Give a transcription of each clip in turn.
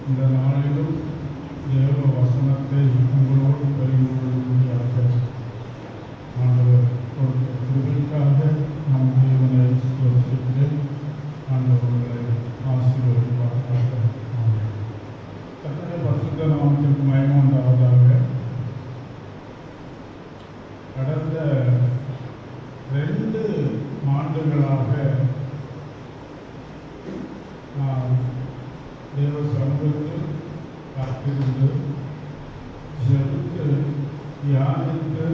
இந்த நாளிலும் தேவ வசனத்தை உங்களோடு பரிமாறும்படியாக ஆண்டவர் கொடுத்த கிருபைக்காக நம் தேவனை ஸ்தோத்திரிக்கிறேன். ஆண்டவர்களை ஆசீர்வதிப்பாராக. கர்த்தருடைய பரிசுத்த நாமத்திற்கு மகிமை உண்டாவதாக. கடந்த 2 ஆண்டுகளாக நான் தேவ சமூகத்தில் காத்திருந்து ஜெபித்து தியானித்து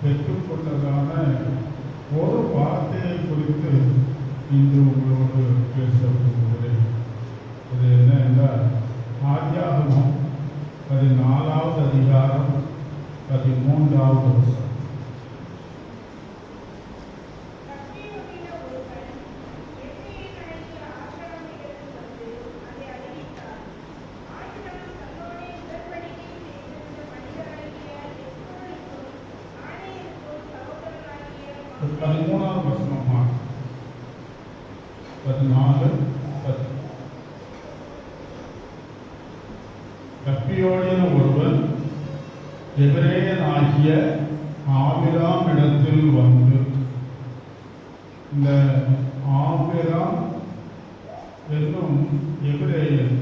பெற்றுக்கொண்டதான ஒரு வார்த்தையை குறித்து இன்று உங்களோடு பேச விரும்புகிறேன். அது என்ன என்றால், ஆதியாகமம் 14வது அதிகாரம் 13வது வசனம். பதிமூணாவது வசனமா 14 கப்பியோடின ஒருவன் எபிரேயனாகிய ஆபிராம் இடத்தில் வந்து, இந்த ஆபிராம் என்னும் எபிரேயன்,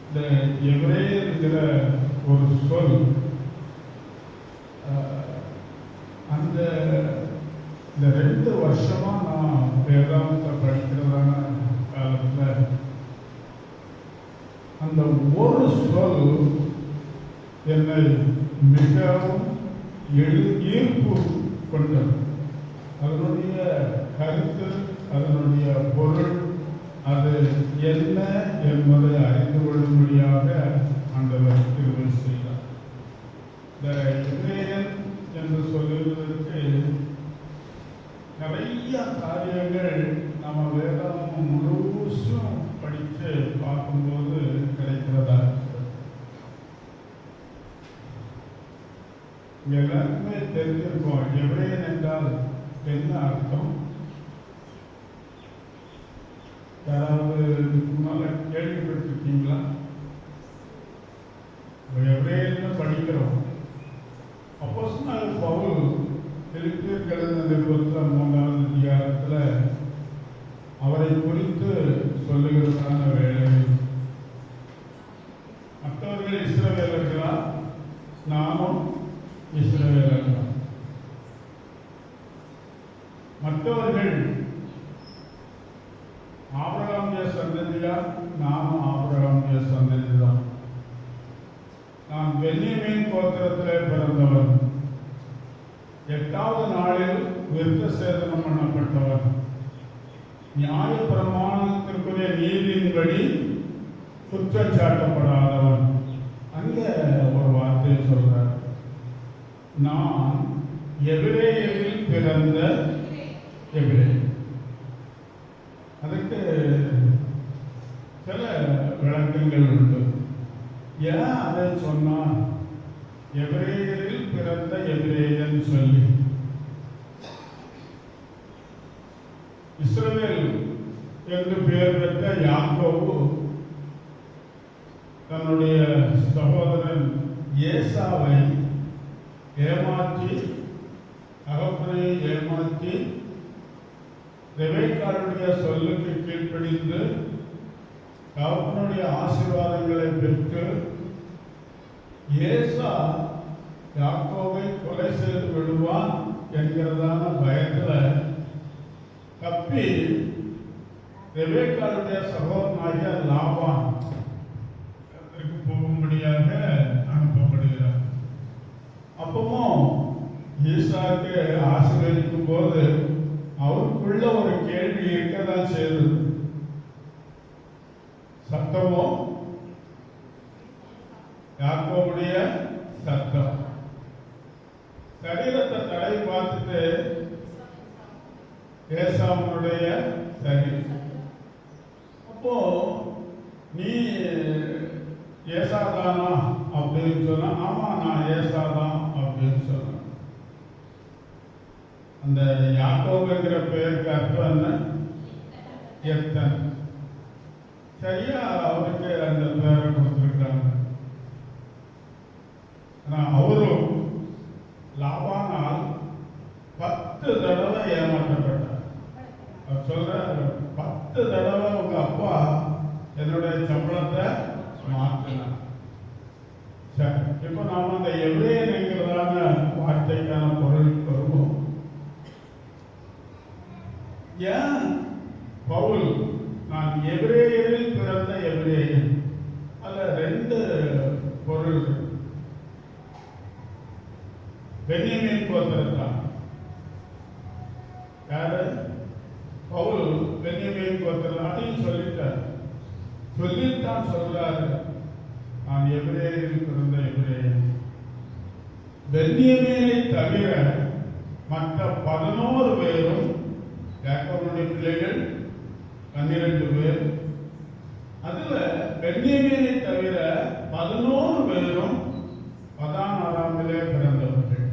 இந்த எபிரேயன் என்கிற ஒரு சொல் இந்த 2 வருஷமா நான் வேதாந்தத்தை படிக்கிறதான காலத்தில் அந்த ஒரு சொல் என்னை மிகவும் ஈர்ப்பு கொண்டது. அதனுடைய கருத்து, அதனுடைய பொருள், அது என்ன என்பதை அறிந்து கொள்ளும்படியாக ஆண்டவர் கிருபை செய்தார். இந்த எபிரேயன் என்று சொல்லுவதற்கு நிறைய காரியங்கள் நம்ம வேதாந்தம் முழுசும் படித்து பார்க்கும்போது கிடைக்கிறதா இருக்கிறது. எல்லாருக்குமே தெரிஞ்சிருக்கோம் எபிரேயன் என்றால் என்ன அர்த்தம். யாராவது முன்னால கேள்விப்பட்டிருக்கீங்களா? எபிரேயன் படிக்கிறோம். அப்போஸ்தலனாகிய பவுல் பிலிப்பியர் எழுதின நிருபத்தில் 3வது அதிகாரத்தில் அவரை குறித்து சொல்லுகிறதான வேளையில், மற்றவர்கள் இஸ்ரவேலர்களா, நானும் இஸ்ரவேலர்களா? மற்றவர்கள் ஆபிரகாமுடைய சந்ததியா, நானும் ஆபிரகாமுடைய சந்ததி தான். நான் பென்யமீன் கோத்திரத்திலே பிறந்தவர், 8வது நாளில் விருத்த சேதனம் பண்ணப்பட்டவர், நியாய பிரமாணத்திற்குரிய நீதியின்படி குற்றம் சாட்டப்படாதவர். அங்கே ஒரு வார்த்தையை சொல்றார், நான் எபிரேயரில் பிறந்த எபிரேயர். அதுக்கு சில விளக்கங்கள் உண்டு. ஏன் அதை சொன்னான்? எபிரேயரில் பிறந்த எபிரேயன் சொல்லி, இஸ்ரவேல் என்று பெயர் பெற்ற யாக்கோபு தன்னுடைய சகோதரன் ஏசாவை ஏமாற்றி, தகப்பனை ஏமாற்றி, ரெபெக்காளுடைய சொல்லுக்கு கீழ்ப்படிந்து தகப்பனுடைய ஆசீர்வாதங்களை பெற்று, ஏசா யாக்கோபை கொலை செய்து விடுவான் என்கிறதான பயத்தில் தப்பி ரெபெக்காளுடைய சகோதரனாகிய லாபான் போகும்படியாக அனுப்பப்படுகிறார். அப்பவும் ஈசாக்கு ஆசீர்வதிக்கும் போது அவருக்குள்ள ஒரு கேள்வி இருக்கதான் செய்தது. சத்தமோ யாக்கோபுடைய சத்தம். சரீரத்தை தடை பார்த்துட்டு ஏசாவுடைய சரீரம். அப்போ நீ ஏசாதானா அப்படின்னு சொன்னா, ஆமா நான் ஏசாதான் அப்படின்னு சொன்னேன். அந்த யாக்கோபுங்கிற பெயருக்கு அர்த்தம் என்ன? எத்தன். சரியா அவருக்கு அந்த பெயரை கொடுத்துருக்காங்க. அவரும் லாபானால் 10 தடவை ஏமாற்றப்பட்டார். அவர் சொல்றாரு, 10 தடவை உங்க அப்பா என்னுடைய சம்பளத்தை மாற்றினார். சரி, இப்ப நாம அந்த எபிரேயன் என்கிறதான வார்த்தைக்கான பொருளுக்கு வருவோம். ஏன் பவுல் நான் எபிரேயரில் பிறந்த எபிரேயன்? அதுல 2 பொருள். பென்யமீன் கோத்திரத்தான். யாரு? பவுல் பென்யமீன் கோத்திரம். அதையும் சொல்லித்தான் சொல்றாரு, நான் எபிரேயரில் பிறந்த எபிரேயன். பென்யமீனை தவிர மற்ற 11 பேரும் யாக்கோபுடைய பிள்ளைகள் 12 பேர். அதுல பென்யமீனை தவிர 11 பேரும் பதான் ஆறாமிலே பிறந்தவர்கள்.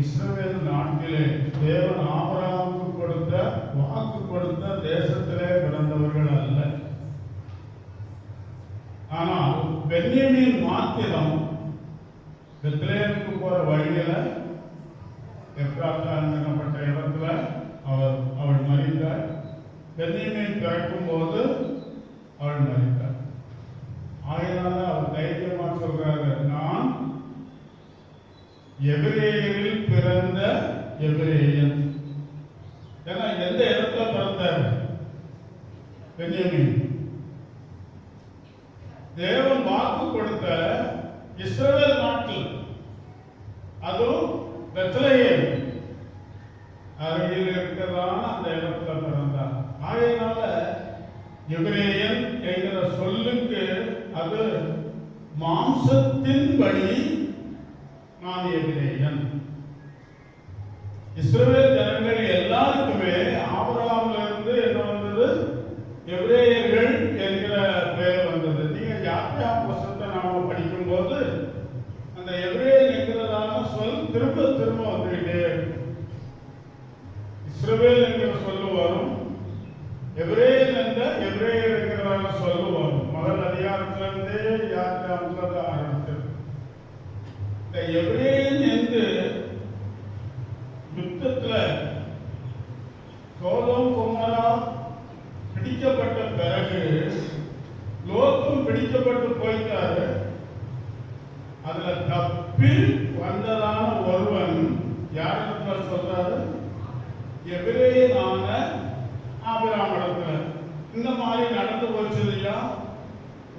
இஸ்ரவேல் நாட்டிலே தேவன் ஆபிரகாமுக்கு கொடுத்த வாக்கு கொடுத்த தேசத்திலே பிறந்தவர்கள் அல்ல. ஆனால் பென்யமீன் மாத்திரம் பெத்லேஹேமுக்கு போற வழியில எப்ராத்தா என்னப்பட்ட இடத்துல அவள் மரித்தார். பென்யமீன் பிறக்கும் போது அவள் மரித்தார். ஆகையினால அவர் தைரியமா சொல்றாரு, நான் எபிரேயரில் பிறந்த எபிரேயன். ஏன்னா எந்த இடத்துல பிறந்தார் பென்யமீன்? தேவன் வாக்கு கொடுத்த இஸ்ரவேல் நாட்டில், அதுவும் பெத்லெகேம் அருகில் இருக்கிறதான அந்த இடத்துல பிறந்தார். ஆகையினால எபிரேயன் என்கிற சொல்லுக்கு அது மாம்சத்தின்படி நான் எபிரேயன். இஸ்ரவேல் ஜனங்கள் எல்லாருக்குமே ஆபிரகாமிலிருந்து என்ன வந்தது? எபிரேயர்கள் என்கிற பெயர் வந்தது. நீங்க யாத்திரா புஸ்தகத்தை நாம படிக்கும் போது அந்த எபிரேயன் என்கிறதான சொல் திரும்ப திரும்ப வந்துகிட்டே இருக்கு. இஸ்ரவேல் என்கிற சொல்லு வரும், எபிரேயன் என்ற எபிரேயர் என்கிறதான சொல்லு வரும். முதல் அதிகாரத்திலிருந்தே யாத்திராவுக்கு ஆரம்பித்தது. இந்த எபிரேயன் என்று யுத்தத்துல சோதோம் கொமோரா பிடிக்கப்பட்ட பிறகு லோத்தும் பிடிக்கப்பட்டு போயிட்டாரு. அதுல தப்பி வந்ததான ஒருவன் யாரிடத்துல சொல்றாரு? எபிரேயனான ஆபிரகாமிடத்துல, இந்த மாதிரி நடந்து போச்சு இல்லையா,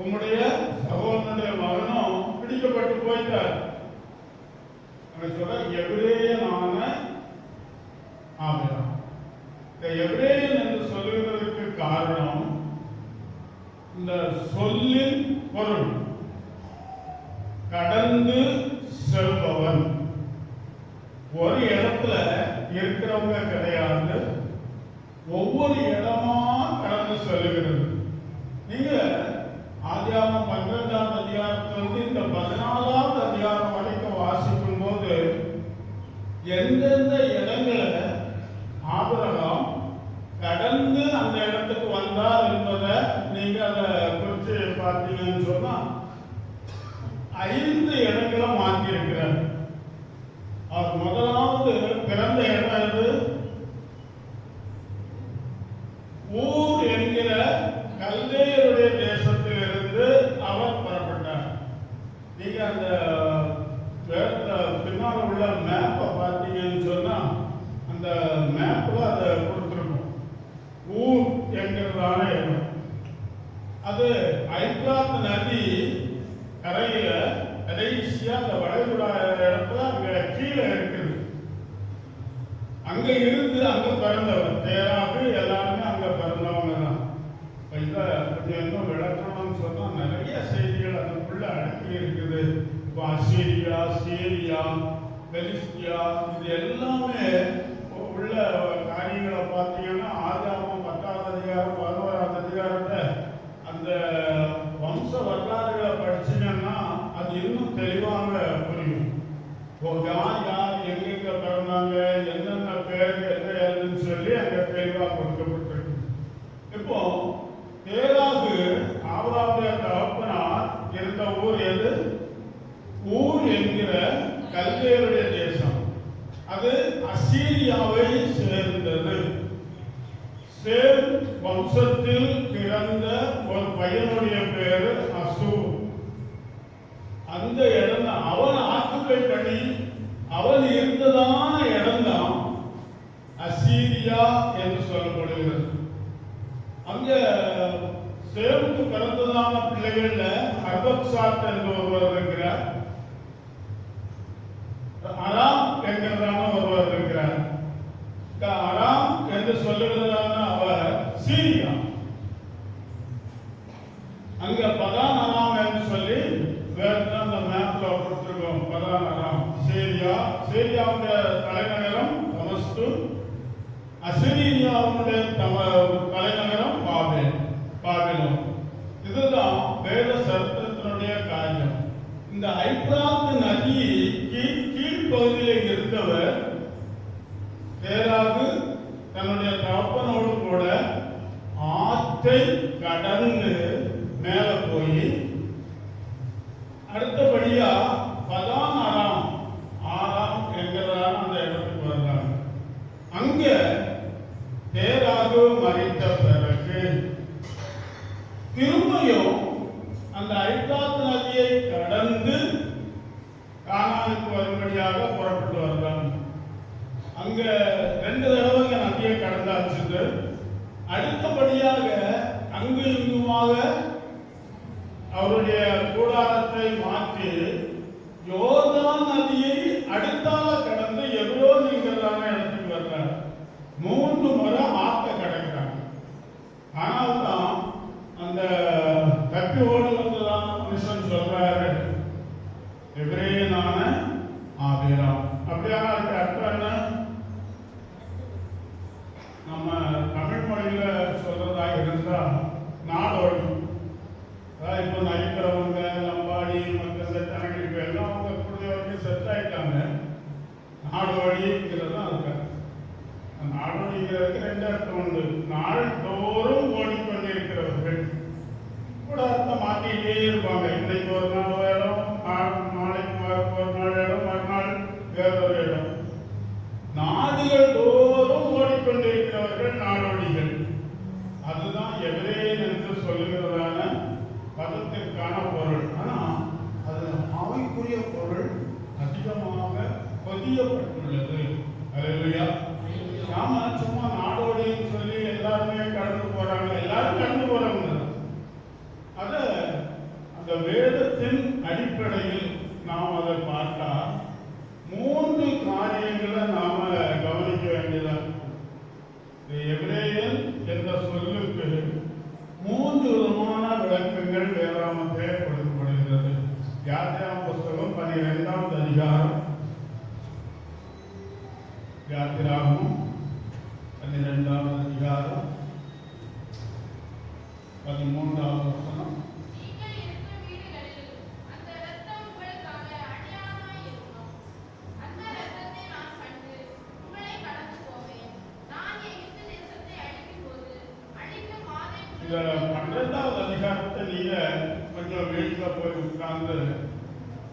உம்முடைய சகோதரனுடைய மகனும் பிடிக்கப்பட்டு போயிட்டார். சொல்ற எபிரேயனான ஆபிரகாம். இந்த எபிரேயன் என்று சொல்லுவதற்கு காரணம், இந்த சொல்லின் பொருள் கடந்து செல்பவன். ஒரு இடத்துல இருக்கிறவங்க கிடையாது, ஒவ்வொரு இடமா கடந்து செல்லுகிறது. நீங்க ஆதியாகமம் 12ஆம் அதிகாரத்திலிருந்து இந்த 14ஆவது அதிகாரம் வரைக்கும் வாசிக்கும் போது எந்தெந்த இடங்களை ஆபிரகாம் கடந்து அந்த இடத்துக்கு வந்தார் என்பதை நீங்க அதை குறித்து பார்த்தீங்கன்னு சொன்னா 5 இடங்களை மாற்றி இருக்கிறார். அவர் முதலாவது பிறந்த இடம் எது? ஊர் என்கிற கல்தேயருடைய தேசத்தில் இருந்து அவர் புறப்பட்டார். நீங்க அந்த பின்னால் உள்ள மேப்பை பார்த்தீங்கன்னு சொன்னா அந்த மேப்ல அதை கொடுத்துருக்கோம். ஊர் என்கிறதான இடம் அது ஐப்ராத் நதி கரையில கடைசியா அந்த வளைகுடா இடத்துல அங்க கீழே இருக்குது. அங்க இருந்து அங்க பிறந்தவர் தேராக எல்லாருமே அங்க பிறந்தவங்க தான். இதை கொஞ்சம் இன்னும் விளக்கணும்னு சொன்னா நிறைய செய்திகள் அதுக்குள்ள அடக்கி இருக்குது. இப்போ அசீரியா, சீரியா, பெலிஸ்தியா, இது எல்லாமே உள்ள காரியங்களை பார்த்தீங்கன்னா ஆதியாகமம் 10ஆவது அதிகாரம் 11ஆவது அதிகாரத்தை அந்த வம்ச வரலாறுகளை வம்சத்தில் பிறந்த ஒரு பையனுடைய பேரு அசூர். அந்த இடம் அவன் ஆக்குப்பை பண்ணி அவன் இருந்ததான இடம்தான் அசீரியா என்று சொல்லப்படுகிறது. அங்க சேவுக்கு பிறந்ததான பிள்ளைகள்ல அர்பக்சாத் என்று ஒருவர் இருக்கிறார், அராம் என்கிறதான ஒருவர் இருக்கிறார். அராம் என்று சொல்லுகிறதான அவர் சீரியா. அங்க பதான் அராம் என்று சொல்லி வேற அந்த மேப்ல கொடுத்திருக்கோம். பதான் அராம் சீரியா. சீரியாவுடைய தலைநகரம் தமஸ்கு. அசிரியாவுடைய தலைநகரம் பாபிலோன். இதுதான் வேத சரித்திரத்தினுடைய காரியம். இந்த ஐப்ராத் நதி கீழ்ப்பகுதியில் இருந்தவர் தேராகு தன்னுடைய தகப்பனோடு கூட ஆற்றை கடந்து மேல போய் அடுத்தபடியா பதான் ஆறாம் என்கிறதான அந்த இடத்துக்கு வர்றாங்க. அங்க தேராகு மறித்த பிறகு திரும்பியும் அந்த ஐப்ராத் நதியை கடந்து கானானுக்கு வரும்படியாக புறப்பட்டு வர்றாங்க. அங்க 2 தடவை நதியை கடந்தாச்சு. அடுத்தபடியாக அங்கு இங்குமாக அவருடைய கூடாரத்தை மாற்றி யோர்தான் நதியை அடுத்தால கடந்து எப்ரோன் என்கிறதான இடத்துக்கு வர்றார். 3 முறை ஆற்ற கடக்கிறாங்க. ஆனால் தான் அந்த தப்பி ஓடி வந்ததான மனுஷன் சொல்றாரு, எபிரேயனான ஆபிராம். அப்படியான அதுக்கு அர்த்தம் என்ன? நம்ம தமிழ் மொழியில சொல்றதாக இருந்தா நாடோடி. அதாவது இப்போ நைக்கிறவங்க லம்பாடி மற்ற செட்டாங்க இப்போ எல்லாம் அவங்க கூடிய வரைக்கும் செட் ஆயிட்டாங்க. நாடோடிங்கிறது தான் அதுக்கு நாடோடிங்கிறதுக்கு 2 அர்த்தம் உண்டு. நாள்தோறும் ஓடிக்கொண்டிருக்கிறவர்கள் கூட அர்த்தம் மாற்றிக்கிட்டே இருப்பாங்க. இன்னைக்கு ஒரு நாள் இடம், நாளைக்கு ஒரு நாள் இடம், மறுநாள் வேறொரு இடம். நாடுகள் தோறும் ஓடிக்கொண்டிருக்கிறவர்கள் நாடோடிகள். அதுதான் எபிரேயன் என்று சொல்லுகிறதான பதத்திற்கான பொருள். ஆனா அது ஆவிக்குரிய பொருள் அதிகமாக பதியப்பட்டுள்ளது. அல்லேலூயா. நாம சும்மா நாடோடின்னு சொல்லி எல்லாருமே கடந்து போறாங்க, எல்லாரும் கடந்து போறாங்க. அத அந்த வேதத்தின் அடிப்படையில் நாம் அதை பார்த்தா 3 காரியங்களை நாம கவனிக்க வேண்டியதா. எபிரேயன் என்ற சொல்லுக்கு 3 விதமான விளக்கங்கள் வேதாகமத்திலே கொடுக்கப்படுகிறது. யாத்திராகம புஸ்தகம் 12ஆம் அதிகாரம், யாத்திராகமம் 12ஆம் அதிகாரம் 13ஆம் வசனம். இந்த 12ஆவது அதிகாரத்தை நீங்க கொஞ்சம் வீட்டில் போய் உட்கார்ந்து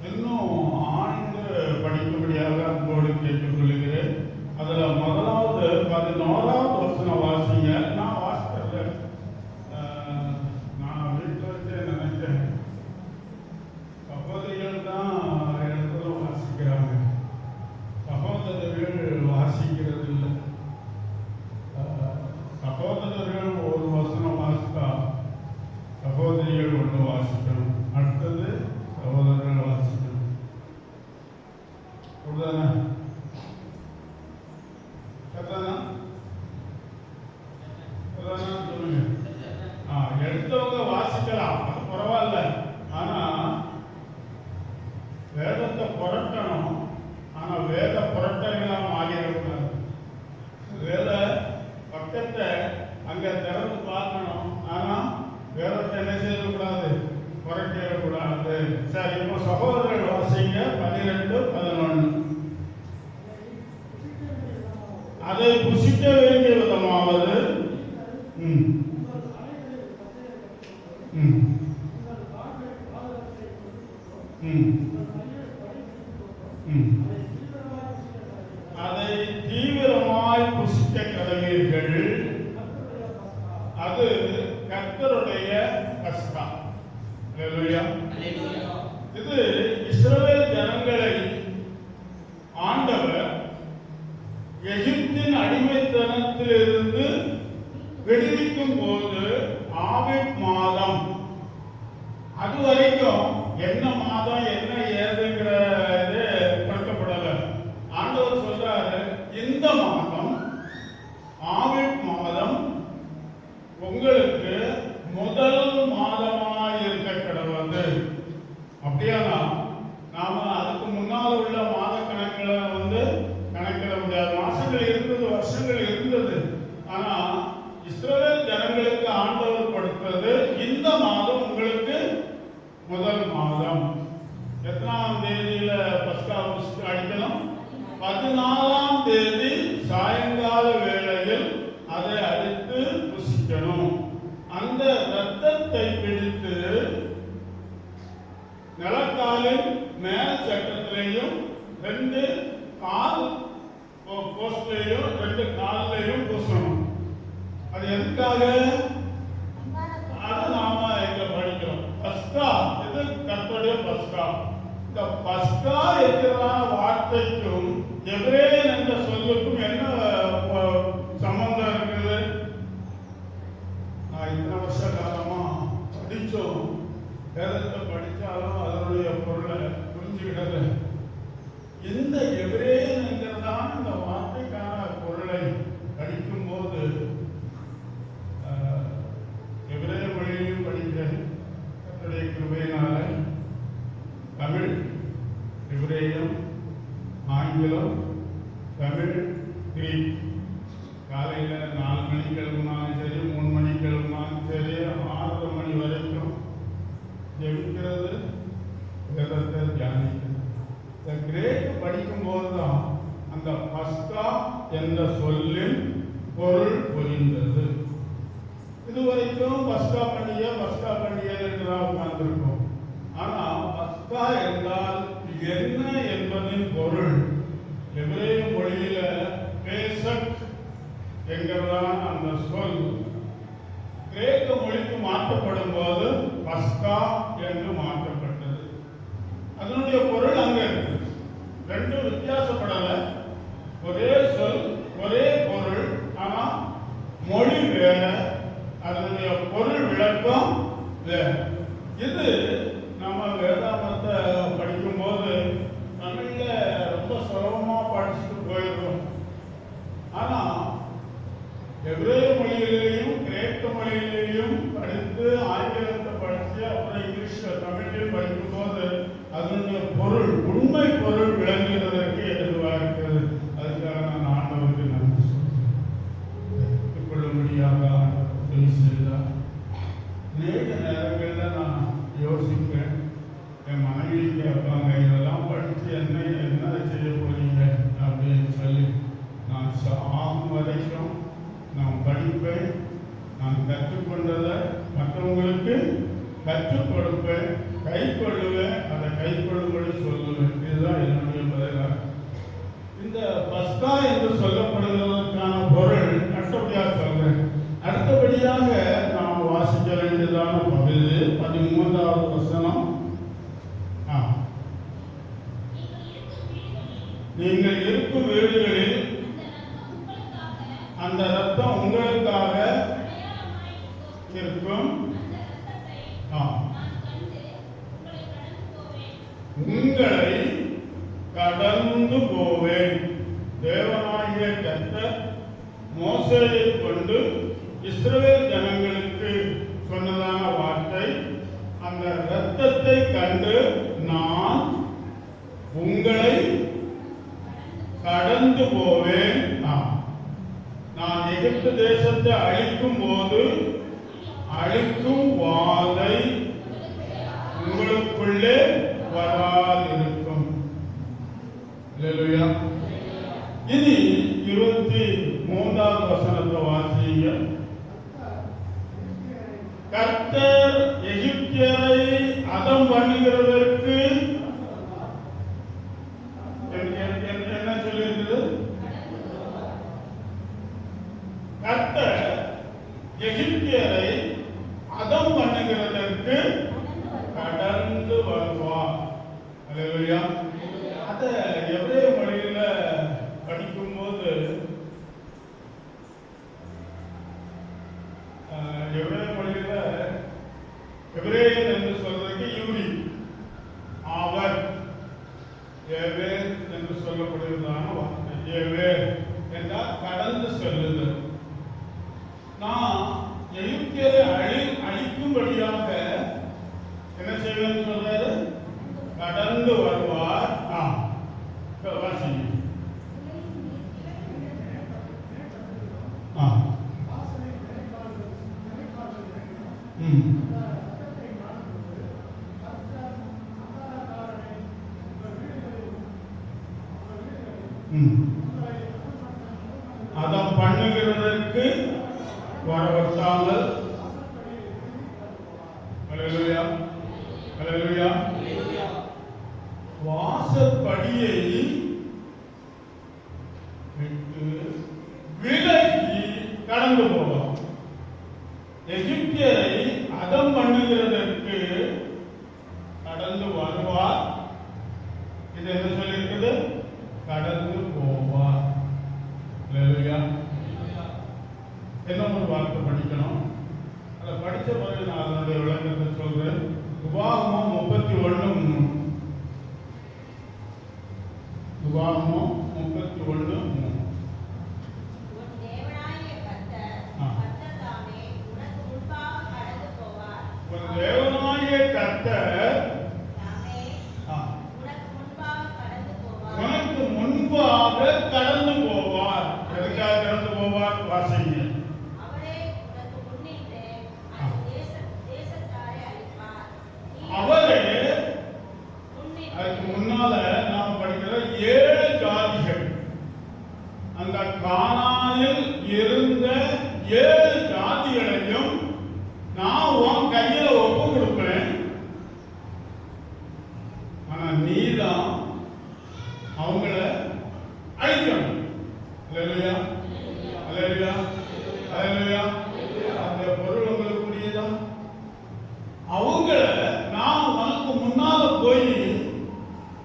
இன்னும் ஆழ்ந்து படிக்கும்படியாக அன்போடு கேட்டுக்கொள்கிறேன். அதுல முதலாவது 11ஆவது வசனம் வாசிங்க. நான் வாசிக்கிறேன், நான் வீட்டில் வச்சு நினைச்சேன் சகோதரிகள் தான் இடத்துல வாசிக்கிறாங்க, சகோதரர்கள் வாசிக்கிறது இல்லை. சகோதரர்கள் ஒரு வசனம் வாசித்தா சகோதரிகள் 1 வாசிக்கணும், அடுத்தது சகோதரர்கள் வாசிக்கணும். அப்படிதானே? சொல்லுங்க. எடுத்தவங்க வாசிக்கலாம், அது பரவாயில்ல. ஆனா வேதத்தை புரட்டணும். ஆனா வேத புரட்டங்களா மாறிடக்கூடாது. வேத பக்கத்தை அங்க திறந்து பார்க்கணும். ஆனா வேதத்தை என்ன செய்யக்கூடாது, புரட்டிடக்கூடாது. சரி, இப்போ சகோதரர்கள் வாசிங்க 12, 11. அதை புசிக்க வேண்டிய விதமாவது அதை தீவிரமாய் புசிக்க கடவீர்கள். அது கர்த்தருடைய பஸ்கா. அல்லேலூயா. இது இஸ்ரவேல் ஜனங்களை ஆண்டவர் எகிப்தின் அடிமைத்தனத்திலிருந்து விடுவிக்கும் போது ஆவிட் மாதம், அதுவரைக்கும் என்ன மாதம் என்ன ஏதுங்கிற இது கொடுக்கப்படல. ஆண்டவர் சொல்றாரு, இந்த மாதம் ஆவிட் மாதம் உங்களுக்கு முதல் மாதமாய் இருக்க கடவுது. அப்படியானா நாம அதுக்கு முன்னால் உள்ள மாத கணக்குகளை கணக்கிட முடியாது. மாசங்கள் இருந்தது, வருஷங்கள் இருந்தது. ஆனா இஸ்ரவேல் ஜனங்களுக்கு ஆண்டவர் கொடுத்தது இந்த மாதம் உங்களுக்கு முதல் மாதம். எத்தனாம் தேதியில பஸ்கா அடிக்கணும்? 14ஆம் தேதி சாயங்கால வேளையில் அதை அடித்து புசிக்கணும். அந்த ரத்தத்தை பிடித்து நிலக்காலின் மேல் சட்டத்திலையும் 2 கால் போஸ்ட்லையும் 2 கால்லையும் பூசணும். அது எதுக்காக? அது நாம இங்க படிக்கிறோம். பஸ்கா, இது கர்த்தருடைய பஸ்கா. இந்த பஸ்கா என்கிற வார்த்தைக்கும் எபிரேயன் என்ற சொல்லுக்கும் என்ன சம்பந்தம் இருக்குது? நான் இத்தனை வருஷ காலமா படிச்சோம், வேதத்தை படித்தாலும் அதனுடைய பொருளை புரிஞ்சுக்கிடல. இந்த எபிரேயன் என்கிறதான இந்த வார்த்தைக்கான பொருளை படிக்கும் போது எபிரேய மொழியிலும் படிக்கிறேன். கர்த்தருடைய கிருபையினால தமிழ், எபிரேயம், ஆங்கிலம், தமிழ், கிரீக் காலையில் 4 மணிக்கு எழுப்பினாலும் சரி, 3 மணிக்கு எழுப்பினாலும் சரி, 6 மணி வரைக்கும் ஜெபிக்கிறது, வேதத்தை தியானிக்கிறது. இந்த கிரேக் படிக்கும் போதுதான் அந்த பஸ்கா என்ற சொல்லின் பொருள் புரிந்தது. இதுவரைக்கும் பஸ்கா பண்டிகை என்று நாம் உட்கார்ந்திருக்கோம். ஆனா பஸ்கா என்றால் என்ன என்பதின் பொருள் எபிரேய மொழியில பேசக் என்கிறதான அந்த சொல் கிரேக்க மொழிக்கு மாற்றப்படும் போது பஸ்கா என்று மாற்றப்பட்டது. அதனுடைய பொருள் அங்க இருக்கு. 2 வித்தியாசப்படல. ஒரே சொல், ஒரே பொருள். ஆனா மொழி வேற, அதனுடைய பொருள் விளக்கம் வேற. இது நம்ம வேதாமத்தை படிக்கும் போது தமிழ்ல ரொம்ப சுலபமா படிச்சுட்டு போயிடுறோம். ஆனா எபிரேய மொழியிலேயும் கிரேக்க மொழியிலேயும் படித்து ஆங்கிலத்தை படித்து அப்புறம் இங்கிலீஷ்ல தமிழ்லையும் படிக்கும் போது அதனுடைய பொருள், உண்மை பொருள் விளங்குவதற்கு எதுவாக இருக்கிறது. அதுக்காக நான் ஆண்டவருக்கு நன்றி சொல்றேன். கொள்ளும்படியாக உதவி செய்தார். அநேக நேரங்களில் நான் யோசிப்பேன், என் மனைவி கேட்பாங்க, இதெல்லாம் படித்து என்ன செய்ய போறீங்க அப்படின்னு சொல்லி. நான் ஆகும் வரைக்கும் நான் படிப்பேன், நான் கற்றுக்கொண்டதை மற்றவங்களுக்கு கற்றுக் கொடுப்பேன், கை கொள்ளுவேன், அதை கை கொள்ளும்படி சொல்லுவேன். இதுதான் என்னுடைய பதிலாக. இந்த பஸ்கா என்று சொல்லப்படுவதற்கான பொருள் அடுத்தபடியாக சொல்றேன். அடுத்தபடியாக நாம் வாசிக்க வேண்டியதான பகுதி 13வது வசனம். நீங்கள் இருக்கும் வீடுகளில் அந்த ரத்தம் உங்களுக்காக இருக்கும். உங்களை கடந்து போவேன். தேவனாகிய கர்த்தர் மோசேயை கொண்டு இஸ்ரவேல் ஜனங்களுக்கு சொன்னதான வார்த்தை, அந்த இரத்தத்தை கண்டு நான் உங்களை கடந்து போவேன். நான் எகிப்து தேசத்தை அழிக்கும் போது அழிக்கும் வாதை உங்களுக்குள்ளே வராதிருக்கும். அல்லேலூயா. இனி 23வது வசனத்தை வாசிங்க. கர்த்தர் எகிப்தியரை அதம் பண்ணுகிறதற்கு என்ன சொல்லியிருக்குது? கர்த்தர் எகிப்தியரை அதம் பண்ணுகிறதற்கு கடந்து வருவார். அல்லேலூயா. அத எபிரேய மொழியில படிக்கும்போது எபிரேய மொழியில எபிரேயன் என்று சொல்றதுக்கு யூரி அவர் ஏவே என்று சொல்லப்படுவதான வார்த்தை. ஏவே என்றால் கடந்து செல்லுதல். நான் எகிப்தியரை அழிக்கும்படியாக என்ன செய்வேன்னு சொல்றாரு? கடந்து வருவார். வாசிங்க. அதம் பண்ணுகிறதற்கு வரவட்டாமல். அல்லேலூயா, அல்லேலூயா. வாசற்படியை விட்டு விலகி கடந்து போவார். எகிப்தியரை அதம் பண்ணுகிறதற்கு கடந்து வருவார். இது என்ன சொல்லியிருக்குது? கடந்து போவார். அல்லேலூயா. என்ன ஒரு வார்த்தை படிக்கணும். அதை படித்த பிறகு நான் அதனுடைய விளக்கத்தை சொல்றேன். உபாகமம் 31:3. உபாகமம் 31:3. தேவனாகிய கர்த்தர் உனக்கு முன்பாக கடந்து போவார். எதுக்காக கடந்து போவார்? வாசிங்க. அவரே அதுக்கு முன்னால நாம் படிக்கிற 7 ஜாதிகள், அந்த கானானில் இருந்த 7 ஜாதிகளையும் நான் உன் கையில ஒப்பு கொடுப்பேன். ஆனா நீதான் அவங்கள அழிக்கணும். அல்லேலூயா, அல்லேலூயா, அல்லேலூயா. அந்த பொருள் உங்களுக்கு புரியுதா? அவங்கள நான் உனக்கு முன்னால போய்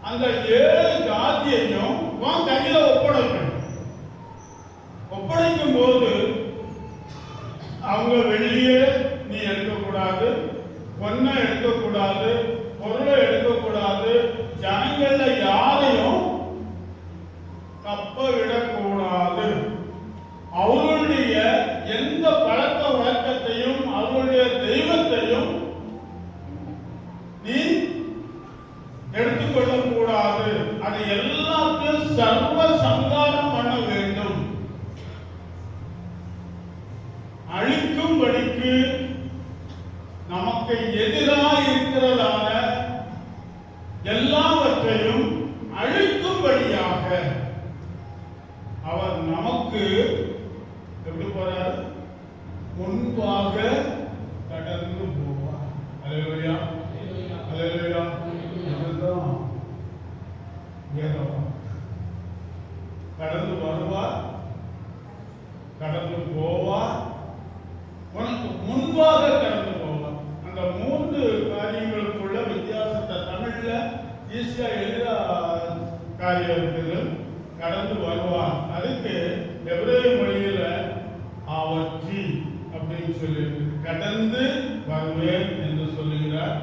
அந்த 7 ஜாதியையும் உன் கையில ஒப்படைப்பேன். ஒப்படைக்கும் போது அவங்க வெள்ளியே நீ எடுக்கக்கூடாது, பொண்ணை எடுக்கக்கூடாது, பொருளை எடுக்கக்கூடாது, ஜனங்கள்ல யாரையும் தப்ப விடக்கூடாது. அவர்களுடைய எந்த பழக்க வழக்கத்தையும் அவர்களுடைய தெய்வத்தையும் நீ எடுத்துக்கொள்ளக்கூடாது. அது எல்லாத்தையும் சர்வ சங்காரம் பண்ண வேண்டும். அழிக்கும்படிக்கு நமக்கு எதிராக இருக்கிறதான எல்லாவற்றையும் அழிக்கும்படியாக அவர் நமக்கு எப்படி போறார்? முன்பாக கடந்து போவார். அல்லேலூயா, அல்லேலூயா. இதுதான் வேதம். கடந்து வருவார், கடந்து போவார், உனக்கு முன்பாக கடந்து போவார். அந்த 3 காரியங்களுக்குள்ள வித்தியாசத்தை தமிழ்ல ஈஸியா எளிதா காரியம் இருக்குது. கடந்து வருவார். அதுக்கு எபிரேய மொழியில அவற்றி அப்படின்னு சொல்லி கடந்து வருவேன் என்று சொல்லுகிறார்.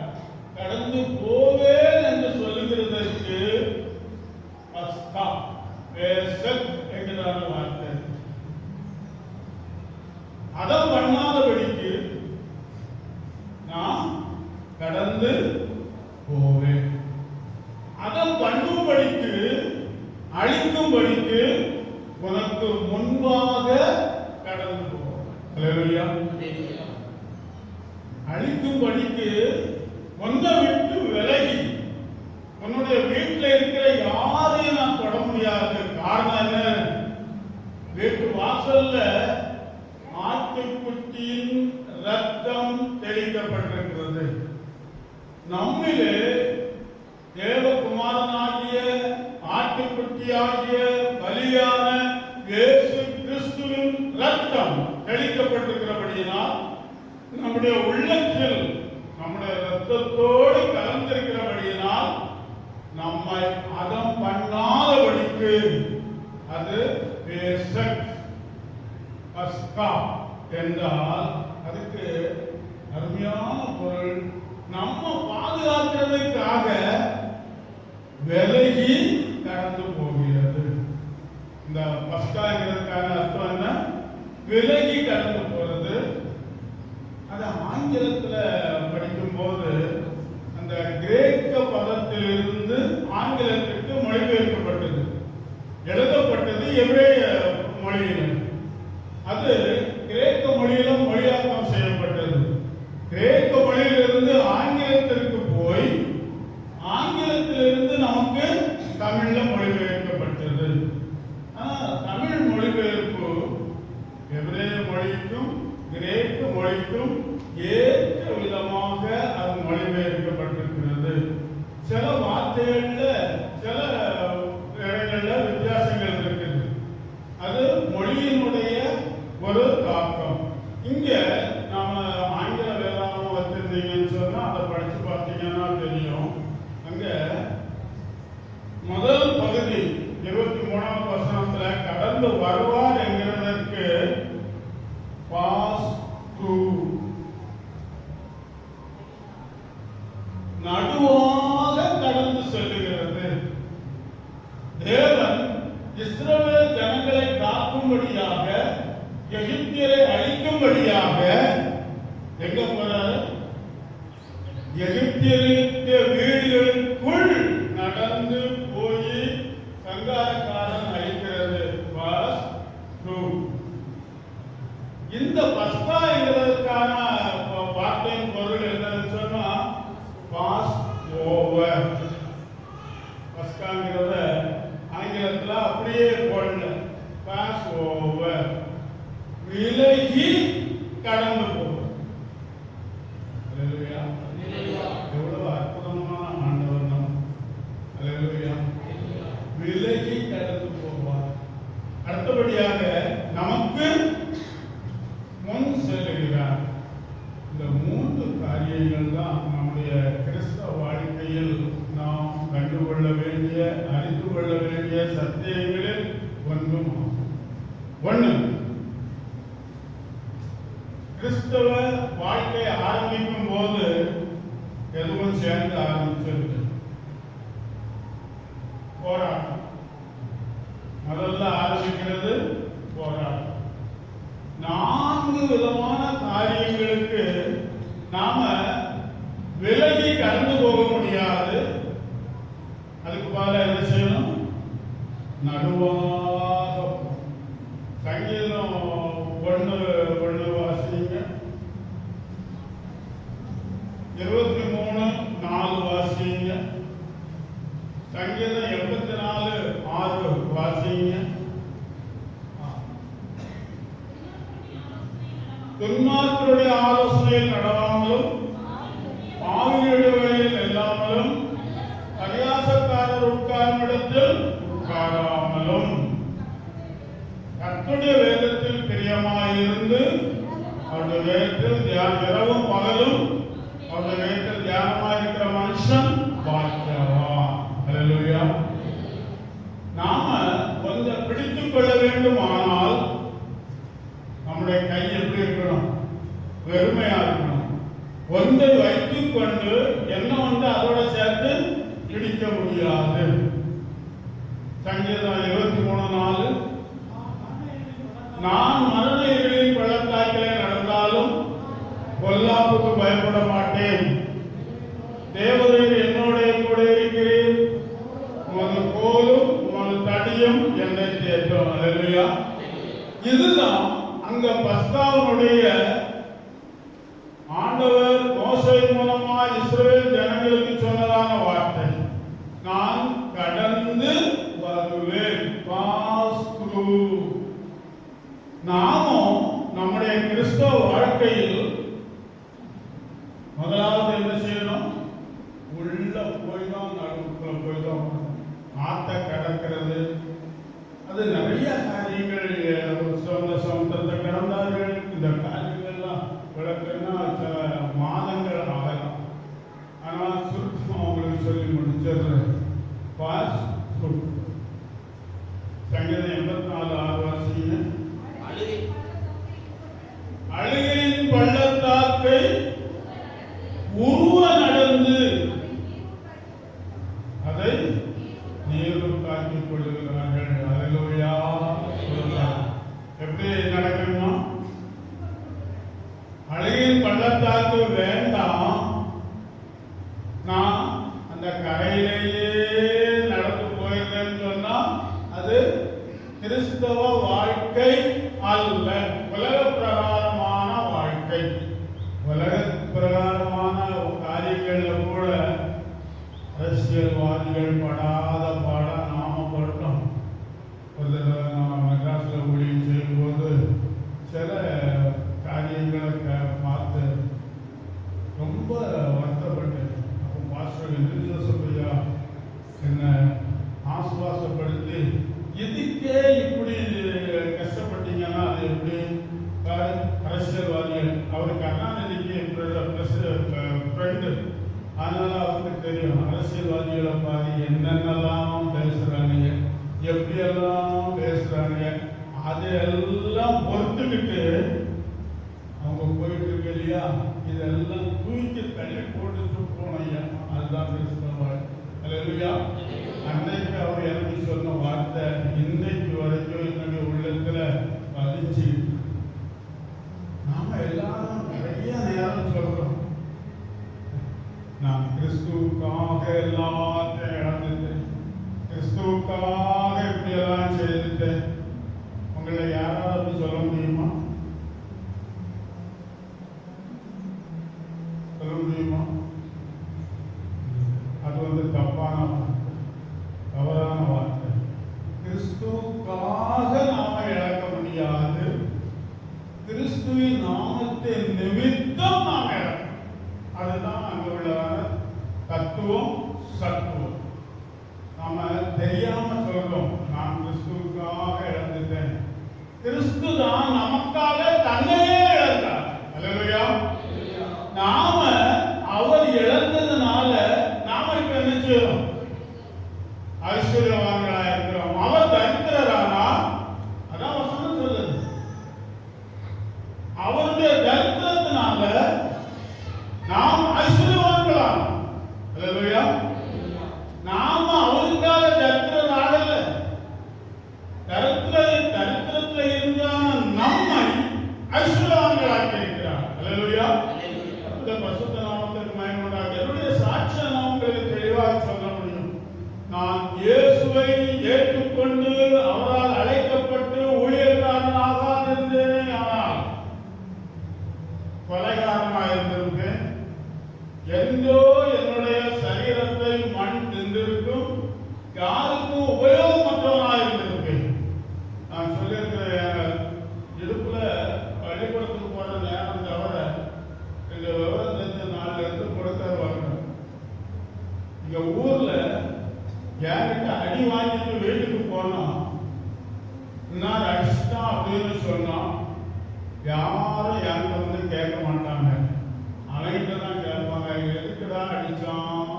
கடந்து போவேன் என்று சொல்லுகிறதற்கு என்கிறான வார்த்தை. அதம் பண்ணாதபடிக்கு நான் கடந்து போவேன். அதம் பண்ணும்படிக்கு அழிக்கும்படிக்கு உனக்கு முன்பாக கடந்து போவேன். அல்லேலூயா. அழிக்கும்படிக்கு உன்னை விட்டு விலகி உன்னுடைய வீட்டில் இருக்கிற யாரையும் நான் தொட முடியாது. காரணம் என்ன? வீட்டு வாசல்ல ஆட்டுக்குட்டியின் ரத்தம் தெளிக்கப்பட்டிருக்கிறது. நம்மிலே தேவகுமாரனாகிய ஆட்டுக்குட்டியாகிய பலியான இயேசு கிறிஸ்துவின் ரத்தம் தெளிக்கப்பட்டிருக்கிறபடியினால் நம்முடைய உள்ளத்தில் நம்முடைய ரத்தத்தோடு கலந்திருக்கிறபடியினால் நம்மை அதம் பண்ணாதபடிக்கு அது பஸ்கா என்றால் அதுக்கு அருமையான பொருள். நம்ம பாதுகாக்கிறதுக்காக விலகி கடந்து போகிறது. இந்த பஸ்காங்கிறதுக்கான அர்த்தம் என்ன? விலகி கடந்து போறது. அது ஆங்கிலத்துல படிக்கும் போது அந்த கிரேக்க பதத்திலிருந்து ஆங்கிலத்திற்கு மொழிபெயர்க்கப்பட்டது, எழுதப்பட்டது எபிரேய மொழியில். அது கிரேக்க மொழியிலும் மொழியாக்கம் செய்யப்பட்டது. கிரேக்க மொழியிலிருந்து ஆங்கிலத்திற்கு போய் ஆங்கிலத்திலிருந்து நமக்கு தமிழ்ல மொழிபெயர்க்கப்பட்டது. தமிழ் மொழிபெயர்ப்பு எபிரேய மொழிக்கும் கிரேக்க மொழிக்கும் ஏற்ற விதமாக அது மொழிபெயர்க்கப்பட்டிருக்கிறது. சில வார்த்தைகள்ல சில இடங்கள்ல வித்தியாசங்கள் இருக்குது. அது மொழியினுடைய ஒரு தாக்கம். இங்க நாம ஆங்கில வேதாகமம் வச்சிருந்தீங்கன்னு சொன்னா அதை படிச்சு பார்த்தீங்கன்னா தெரியும். அங்க முதல் பகுதி 23ஆம் வசனத்துல கடந்து வருவார் என்கிறதற்கு பாஸ் த்ரூ, நடுவாக கடந்து செல்லுகிறது. தேவன் இஸ்ரவேல் ஜனங்களை காக்கும்படியாக, எகிப்தியரை அழிக்கும்படியாக எங்க போறாரு? எகிப்தியருடைய வீடுகளுக்குள் நடந்து போய் சங்காரக்காரன் அழிக்கிறது. Pass through. இந்த பஸ்கா என்கிறதுக்கான வார்த்தையின் பொருள் என்னன்னு சொன்னா பாஸ் ஓவர். பஸ்காங்கிறத ஆங்கிலத்துல அப்படியே போடல, பாஸ் ஓவர், விலகி கடந்து போகும். எவ்வளவு அற்புதமான ஆண்டவர் நம்ம. அல்லேலூயா. விலகி கடந்து போவார். அடுத்தபடியாக நமக்கு முன் செல்லுகிறார். இந்த மூன்று காரியங்கள் தான் நம்முடைய கிறிஸ்தவ வாழ்க்கையில் நாம் கண்டுகொள்ள வேண்டிய, அறிந்து கொள்ள வேண்டிய சத்தியங்களில் ஒன்றும். ஒன்று, கிறிஸ்தவ வாழ்க்கை ஆரம்பிக்கும் போது எதுவும் சேர்ந்து ஆரம்பிச்சிருக்கு. போராட்டம். முதல்ல ஆரம்பிக்கிறது போராட்டம். 4 விதமான காரியங்களுக்கு நாம விலகி கடந்து போக முடியாது. அதுக்கு பதிலா என்ன செய்யணும்? நடுவாக. சங்கீதம் 1:1 வாசிங்க. 23:4 வாசிங்க. சங்கீதம் 84:6 வாசிங்க. துன்மார்க்கருடைய ஆலோசனையில் நடவாமலும் பாவிகளுடைய வழியில் நில்லாமலும் பரியாசக்காரர் உட்காரும் இடத்தில் உட்காராமலும் கர்த்தருடைய வேதத்தில் பிரியமாயிருந்து அவருடைய வேதத்தில் இரவும் பகலும் அவருடைய வேதத்தில் தியானமாயிருக்கிற மனுஷன் பாக்கியவான். அல்லேலூயா. நாம கொஞ்சம் பிடித்துக் கொள்ள வேண்டுமானால் நம்முடைய கை எப்படி இருக்கணும்? வெறுமையா இருக்கணும். ஒன்றை வைத்துக் கொண்டு என்ன அதோட சேர்த்து பிடிக்க முடியாது. சங்கீதம் 23:4, நான் மரண இருளின் பள்ளத்தாக்கிலே நடந்தாலும் பொல்லாப்புக்கு பயப்பட மாட்டேன். தேவரீர் என்னோட கூட இருக்கிறீர். உமது கோலும் உமது தடியும் என்னை தேற்றும். அல்லேலூயா. இதுதான் அங்க பஸ்காவினுடைய ஆண்டவர் மோசே மூலமா இஸ்ரவேல் ஜனங்களுக்கு சொன்னதான வார்த்தை. நான் கடந்து வருவேன். Pass through. நாமும் நம்முடைய கிறிஸ்தவ வாழ்க்கையில் முதலாவது என்ன செய்யணும்? உள்ள போய்தான், நடுவுக்குள்ள போய்தான். ஆத்த கடக்கிறது, அது நிறைய காரியங்கள். சொந்த சமுத்திரத்தை கடந்தார்கள். இந்த காரியங்கள்லாம் விளக்க கிட்டத்தட்ட சில மாதங்கள் ஆகலாம். ஆனால் சுருக்கமாக உங்களுக்கு சொல்லி முடிச்சிடுறேன். ஃபாஸ்ட் ஃபுட் சங்கீதம் 84:6 வாசிங்க. அழுகையின் பள்ளத்தாக்கை உருவ நடந்து அதை நீருக்காக்கிக் கொள்ளுகிறார்கள். அல்லேலூயா. எப்படி நடக்கணும்? அழுகையின் பள்ளத்தாக்கு வேண்டாம், நான் அந்த கரையிலேயே நடந்து போயிருந்தேன்னு சொன்னா அது கிறிஸ்தவ வாழ்க்கை அல்ல. உலக பிரகாரமான வாழ்க்கை, உலக பிரகாரமான காரியங்கள்ல கூட அரசியல்வாதிகள் படாத பாட நாம படுத்தோம். ஒரு தடவை நான் மெட்ராஸில் ஊழியம் செய்யும்போது சில காரியங்களை பார்த்து ரொம்ப வருத்தப்பட்டேன். அப்போ பாஸ்டர் ஜோசப்பையா என்னை ஆசுவாசப்படுத்தி, இதுக்கே இப்படி கஷ்டப்பட்டீங்கன்னா அது எப்படி? அரசியல்வாதிகள், அவர் கருணாநிதிக்கு ஃப்ரெண்டு, அதனால அவருக்கு தெரியும் அரசியல்வாதிகளை பாதி என்னென்னலாம் பேசுறாங்க, எப்படியெல்லாம் பேசுறாங்க, அதையெல்லாம் பொறுத்துக்கிட்டு அவங்க போயிட்டு இருக்கு இல்லையா, இதெல்லாம் தூக்கி தள்ளி போட்டுட்டு போனீங்க. அதுதான் கிறிஸ்தவ வாழ்க்கை. அல்லேலூயா. அன்னைக்கு அவர் எனக்கு சொன்ன வார்த்தை இன்னைக்கு வரைக்கும் என்னுடைய உள்ளத்துல பதிச்சு. நாம எல்லாரும் நிறைய நேரம் சொல்றோம், நான் கிறிஸ்துவுக்காக எல்லாத்தையும் இழந்துட்டேன், கிறிஸ்துவுக்காக இப்படி எல்லாம் செய்துட்டேன். உங்களை யாராவது அப்படி சொல்ல முடியுமா? சொல்ல முடியுமா? அது தப்பான வார்த்தை, தவறான வார்த்தை. கிறிஸ்துவுக்காக நாம இழக்க முடியாது, கிறிஸ்துவின் நாமத்தின் நிமித்தம் நாம் இழக்கணும். அதுதான் அங்க உள்ள தத்துவம், சத்துவம். நாம தெரியாம சொல்றோம், நான் கிறிஸ்துவுக்காக இழந்துட்டேன். கிறிஸ்து தான் நமக்காக தன்னையே இழந்தார். அல்லேலூயா. நாம அவர் இழந்ததுனால நாம இப்ப என்ன செய்யறோம்? ஐஸ்வர்யவான்களா இருக்கிறோம். அவர் தரித்திரரானா? அதான் வசனம் சொல்லுது. அவருடைய தரித்திரத்தினால நாம் ஐஸ்வர்யவான்களாம். அல்லேலூயா. நாம அவருக்காக தரித்திரராகல, தரித்திரத்துல இருந்தான நம்மை ஐஸ்வர்யவான்களாக்கி இருக்கிறார். அல்லேலூயா. பரிசுத்த நாமத்திற்கு மகிமை உண்டாக. என்னுடைய சாட்சியம் நான் உங்களுக்கு தெளிவாக சொல்ல முடியும். நான் இயேசுவை ஏற்றுக்கொண்டு அவரால் அழைக்கப்பட்டு ஊழியக்காரனாக இருந்தேனே, ஆனால் கொலைகாரனாக இருந்திருப்பேன். எங்கோ என்னுடைய சரீரத்தை மண் தின்றிருக்கும், யாருக்கும் உபயோகமற்றவனாக இருந்திருப்பேன். நான் சொல்லியிருக்கிறேன், இடுப்புல பள்ளிக்கூடத்துக்கு போற நேரம் தவிர இந்த விவரம் தெரிஞ்ச நாள்ல இருந்து கொடுத்தாரு வாங்க. இங்க ஊர்ல யார்கிட்ட அடி வாங்கிட்டு வீட்டுக்கு போனோம், இன்னார் அடிச்சுட்டான் அப்படின்னு சொன்னோம், யாரும் என்கிட்ட வந்து கேட்க மாட்டாங்க. அவன்கிட்ட தான் கேட்பாங்க, எதுக்குடா அடிச்சான்?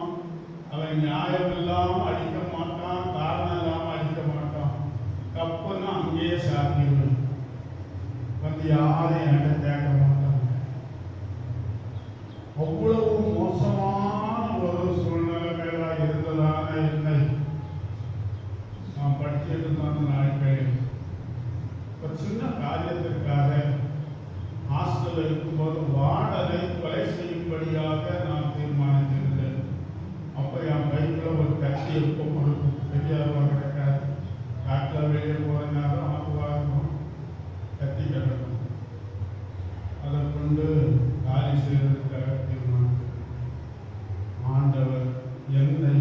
அவன் நியாயம் இல்லாம அடிக்க மாட்டான், காரணம் இல்லாம அடிக்க மாட்டான். தப்புன்னா அங்கேயே சாத்திடுவேன். வந்து யாரும் என்கிட்ட கேட்க மாட்டாங்க. அவ்வளவு மோசமான ஒரு சூழ்நிலைகளா இருந்ததான என்னை நான் படிச்சுட்டு இருந்த நாட்களில் ஒரு சின்ன காரியத்திற்காக ஹாஸ்டல் இருக்கும்போது வார்டனை கொலை செய்யும்படியாக நான் தீர்மானித்திருந்தேன். அப்போ என் பைக்கில் ஒரு கட்சி இருக்கும், ஒரு பெரியார் கிடக்காது, காட்டில் வெளியே போகிற நேரம் ஆகுவாக இருக்கும், கத்தி கிடக்கும். அதை கொண்டு காலி செய்வதற்காக தீர்மானித்தேன். ஆண்டவர் என்னை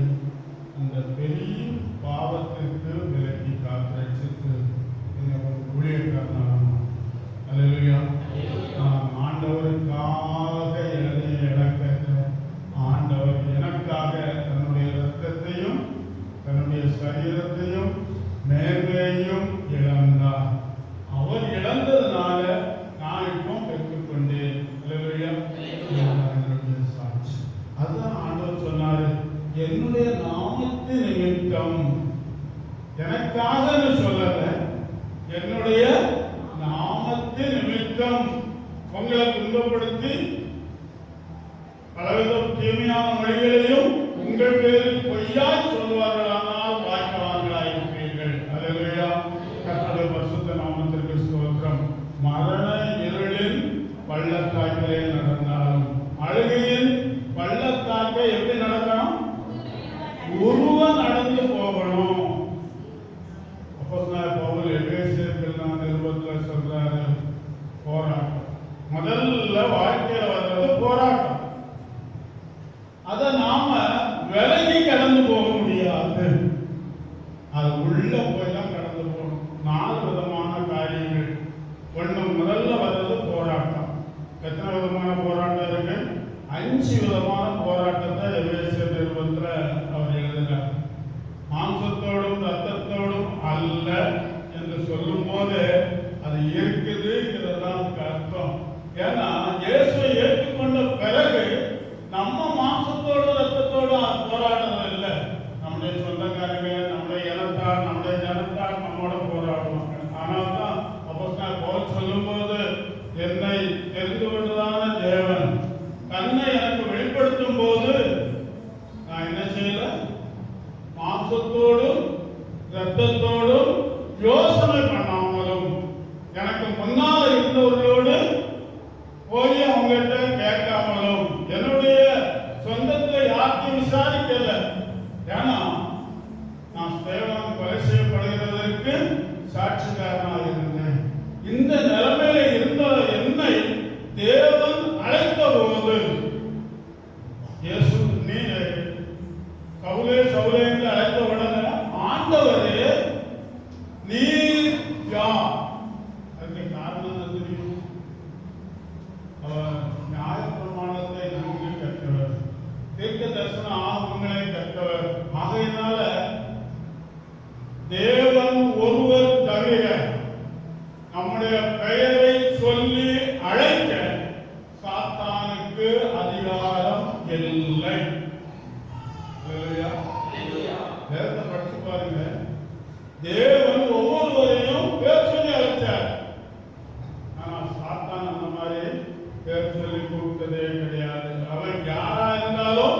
அந்த பெரிய பாவத்திற்கு விலக்கி காத்து என்னை ஒரு ஊழியக்காரனாக. அல்லேலூயா. நான் ஆண்டவருக்காக எதை இழக்க, ஆண்டவர் எனக்காக தன்னுடைய இரத்தத்தையும் தன்னுடைய சரீரத்தையும் மேன்மையையும் இழந்தார். அவர் இழந்ததுனால நான் இப்போ பெற்றுக்கொண்டேன். அல்லேலூயா. ஆச்சு. அதான் ஆண்டவர் சொன்னாரு, என்னுடைய நாமத்து நிமித்தம், எனக்காக சொல்லல, என்னுடைய நாமத்து நிமித்தம் உங்களை துன்பப்படுத்தி பலவித தீமையான மொழிகளையும் உங்கள் பேரில் பொய்யாய் சொல்வார்களானால் வாய்க்கவான்களாயிருப்பீர்கள். அல்லேலூயா. கர்த்தருடைய பரிசுத்த நாமத்திற்கு ஸ்தோத்திரம். மரண இருளின் பள்ளத்தாக்கிலே நடந்தாலும், அழுகையின் பள்ளத்தாக்கை எப்படி நடக்கணும்? உருவ நடந்து போகணும். அப்போஸ்தலனாகிய பவுல் எபேசியர்கள் நிருபத்தில் சொல்றாரு, போராட்டம். முதல்ல வாழ்க்கையில வர்றது போராட்டம். அதை நாம விலகி கடந்து போக முடியாது. அது உள்ள போய் தான் கடந்து போகணும். 4 விதமான காரியங்கள். ஒண்ணு, முதல்ல வர்றது போராட்டம். எத்தனை விதமான போராட்டம் இருக்கு? 5 விதமான போராட்டத்தை எபேசியர் நிருபத்துல அவர் எழுதுகிறார். மாம்சத்தோடும் ரத்தத்தோடும் அல்ல என்று சொல்லும் போது அது இருக்குதுங்கிறதுதான் அர்த்தம். ஏன்னா இயேசுவை ஏற்றுக்கொண்ட பிறகு நம்ம மாம்சத்தோடு ரத்தத்தோடு போராடுறது இல்லை. நம்முடைய சொந்தக்காரங்க, நம்முடைய இனத்தார், நம்முடைய ஜனத்தார் நம்மோட போராடுவாங்க. ஆனால் தான் அப்போஸ்தலன் பவுல் சொல்லும் போது, என்னை தெரிந்து கொண்டதான தேவன் தன்னை எனக்கு வெளிப்படுத்தும் போது நான் என்ன செய்யல? மாம்சத்தோடும் ரத்தத்தோடும் யோசனை பண்ணாமலும், எனக்கு முன்னால் இருந்தவர்களோடு போய் அவங்ககிட்ட கேட்காமலும், என்னுடைய சொந்தத்தில் யாருக்கும் விசாரிக்கல. ஏன்னா நான் ஸ்தேவான் கொலை செய்யப்படுகிறதற்கு சாட்சிக்காரனாக இருந்தேன். இந்த நிலைமையில இருந்த என்னை தேவன் அழைத்த போது, இயேசு நீ சவுலே சவுலே என்று அழைத்த உடனே, ஆண்டவரே நீர் யார்? அதுக்கு காரணம் என்ன தெரியும்? அவர் நியாயப்பிரமாணத்தை நன்கு கற்றவர், தீர்க்க தரிசன ஆகமங்களை கற்றவர். ஆகையினால தேவன் ஒருவர் தவிர நம்முடைய பெயரை சொல்லி அழைக்க சாத்தானுக்கு அதிகாரம் இல்லை. வேதத்தை படிச்சு பாருங்க. தேவன் ஒவ்வொருவரையும் பேர் சொல்லி அழைச்சார். ஆனா சாத்தான் அந்த மாதிரி பேர் சொல்லி கூப்பிட்டதே கிடையாது. அவன் யாரா இருந்தாலும்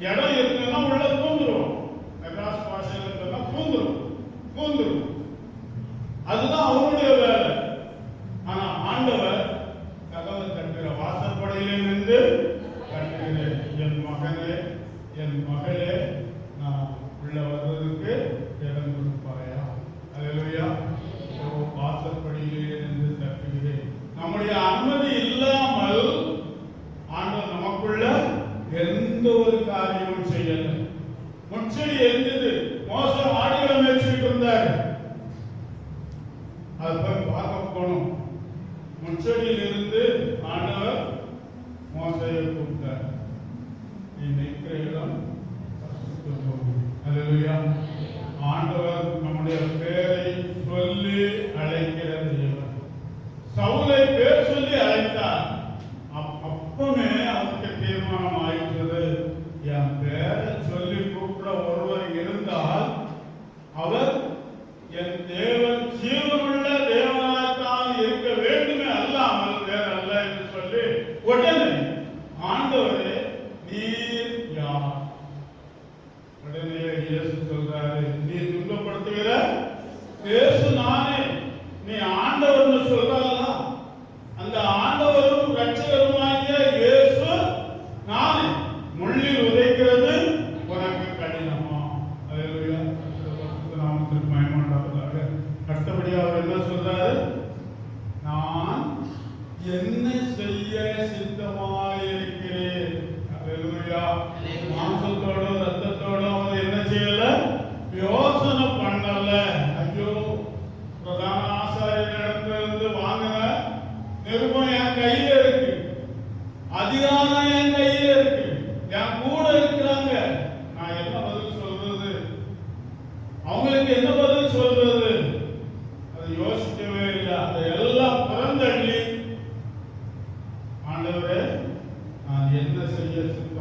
இடம் இருக்குன்னா உள்ள பூந்துருவோம். மெட்ராஸ் பாஷையில சொன்னா பூந்துரும். அதுதான் அவனுடைய வேலை. ஆனா ஆண்டவர் கதவை தட்டுகிற வாசற்படியிலே நின்று தட்டுகிறேன், என் மகனே என் மகளே, நான் உள்ள வர்றதுக்கு இடம் கொடுப்பாயா? அல்லேலூயா. வாசற்படியிலே நின்று தட்டுகிறேன். நம்முடைய அனுமதி இல்லாமல் ஆண்டவர் நமக்குள்ள எந்த ஒரு காரியமும் செய்யல. முச்செடி எரிஞ்சது. மோசே ஆடுகளை மேய்ச்சிட்டு இருந்தார். அது போய் பார்க்க போனோம். முச்செடியில் இருந்து ஆண்டவர் மோசேயை கூப்பிட்டார். நீ நிற்கிற இடம் அல்லேலூயா. ஆண்டவர் நம்முடைய பேரை சொல்லி அழைக்கிற தேவன். சவுலை பேர் சொல்லி அழைத்தார். அப்பவே அவருக்கு தீர்மானம் ஆயிட்டது, என் பேரை சொல்லி கூப்பிட ஒருவர் இருந்தால் அவர் என் தேவன் ஜீவனுள்ள தேவனாய்த்தான் இருக்க வேண்டுமே, அல்லாமல் வேற அல்ல என்று சொல்லி உடனே ஆண்டவரே நீர் யார்? உடனே இயேசு சொல்றாரு, நீ துன்பப்படுத்துகிற இயேசு நானே. நீ ஆண்டவர்னு சொல்றல்ல, அந்த ஆண்டவரும் ரட்சகருமாகிய இயேசு நானே. முள்ளில் உதைக்கிறது உனக்கு கடினமா? அல்லேலூயா. நாமத்திற்கு மகிமை உண்டாவதாக. அடுத்தபடி அவர் என்ன சொல்றாரு? நான் என்ன செய்ய சித்தமாயிருக்கிறேன். அல்லேலூயா. மாம்சத்தோடும் ரத்தத்தோடும் அவர் என்ன செய்யல? யோசனை பண்ணல. ஐயோ, பிரதான ஆசாரியரிடத்திலிருந்து வாங்கின நிருபம் என் கையில இருக்கு, அதிகாரம் என் கையில இருக்கு, என் கூட இருக்கிறாங்க, நான் என்ன பதில் சொல்றது? அவங்களுக்கு என்ன பதில் சொல்றது? அதை யோசிக்கவே இல்லை. அதை எல்லாம் புறந்தள்ளி, ஆண்டவரே நான் என்ன செய்ய சித்தம்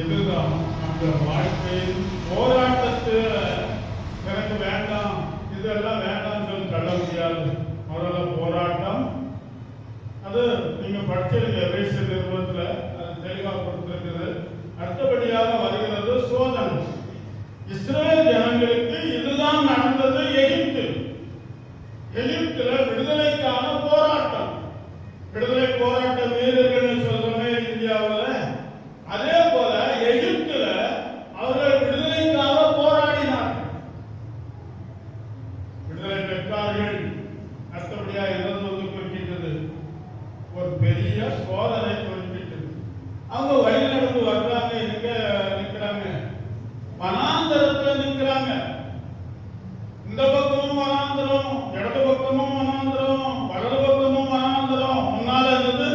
இதுதான் அந்த வாழ்க்கையின் போராட்டத்தை எனக்கு வேண்டாம், இதெல்லாம் வேண்டாம் சொல்லி தள்ள முடியாது. முதல்ல போராட்டம், அது நீங்க படிச்சிருக்க எபேசியர் நிறுவனத்துல தெளிவாக கொடுத்திருக்கிறது. அடுத்தபடியாக வருகிறது சோதனை. இஸ்ரேல் ஜனங்களுக்கு இதுதான் நடந்தது. எகிப்துல விடுதலைக்கான போராட்டம், விடுதலை போராட்ட வீரர்கள் சொல்றோமே இந்தியாவில், அதே போல எகிப்துல அவர்கள் விடுதலைக்காக போராடினார்கள், விடுதலை பெற்றார்கள். அடுத்தபடியா என்னது வந்து குறிப்பிட்டது, ஒரு பெரிய சோதனை குறிப்பிட்டது. அவங்க வழி நடந்து வர்றாங்க, எங்க நிற்கிறாங்க, வனாந்தரத்துல நிற்கிறாங்க. இந்த பக்கமும் வனாந்தரம், இடது பக்கமும் வனாந்தரம், வலது பக்கமும் வனாந்தரம். முன்னால இருந்தது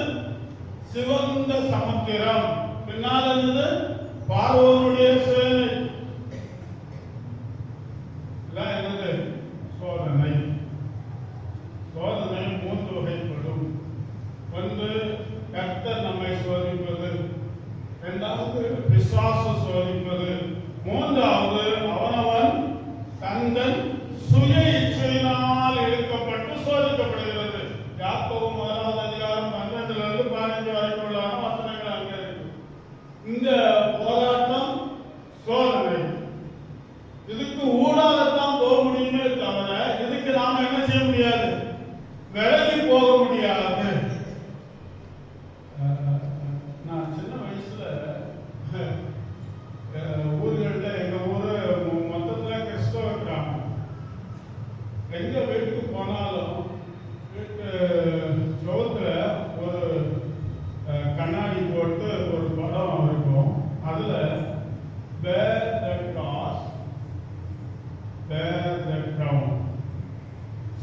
சிவந்த சமுத்திரம், பின்னால் இருந்தது பார்வோனுடைய சேனை. எல்லாம் என்னது, சோதனை. சோதனை மூன்று வகைப்படும். ஒன்று கர்த்தர் நம்மை சோதிப்பது, இரண்டாவது பிசாசு சோதிப்பது, மூன்றாவது அவனவன் தங்கள் சுய இச்சையினால் இழுக்கப்பட்டு சோதிக்கப்படுகிறது. யாக்கோபு 1 அதிகாரம் 12 15 வரைக்கும் உள்ள வசனங்கள் அங்க இருக்கு. இந்த போராட்டம் சோதனை, இதுக்கு ஊடாகத்தான் போக முடியுமே தவிர இதுக்கு நாம என்ன செய்ய முடியாது, விலகி போக முடியாது. நான் சின்ன வயசுல ஊர்கள்ல, எங்க ஊரு மொத்தத்துல கிறிஸ்தவ கிராமம். எங்க வீட்டுக்கு போனாலும் வீட்டு சுவத்துல ஒரு கண்ணாடி போட்டு ஒரு படம் இருக்கும். அதுல bear the cross, bear the crown,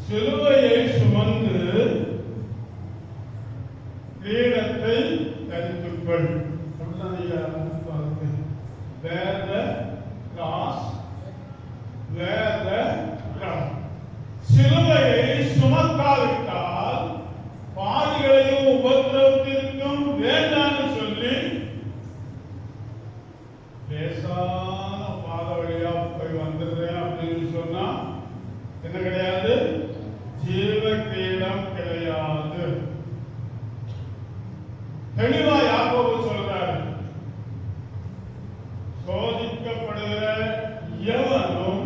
சிலுவையை சுமந்து கிரீடத்தை தரித்துக்கொள். bear the cross, bear the crown. சிலுவையை சுமக்காவிட்டால் பாதிகளையும் உபத்திரவத்திற்கும் வேண்டான்னு சொல்லி லேசான பாத வழியா போய் வந்துடுறேன் அப்படின்னு சொன்னா என்ன கிடையாது, ஜீவ கிரீடம் கிடையாது. தெளிவா யாக்கோபு சொல்றாரு, சோதிக்கப்படுகிற எவனும்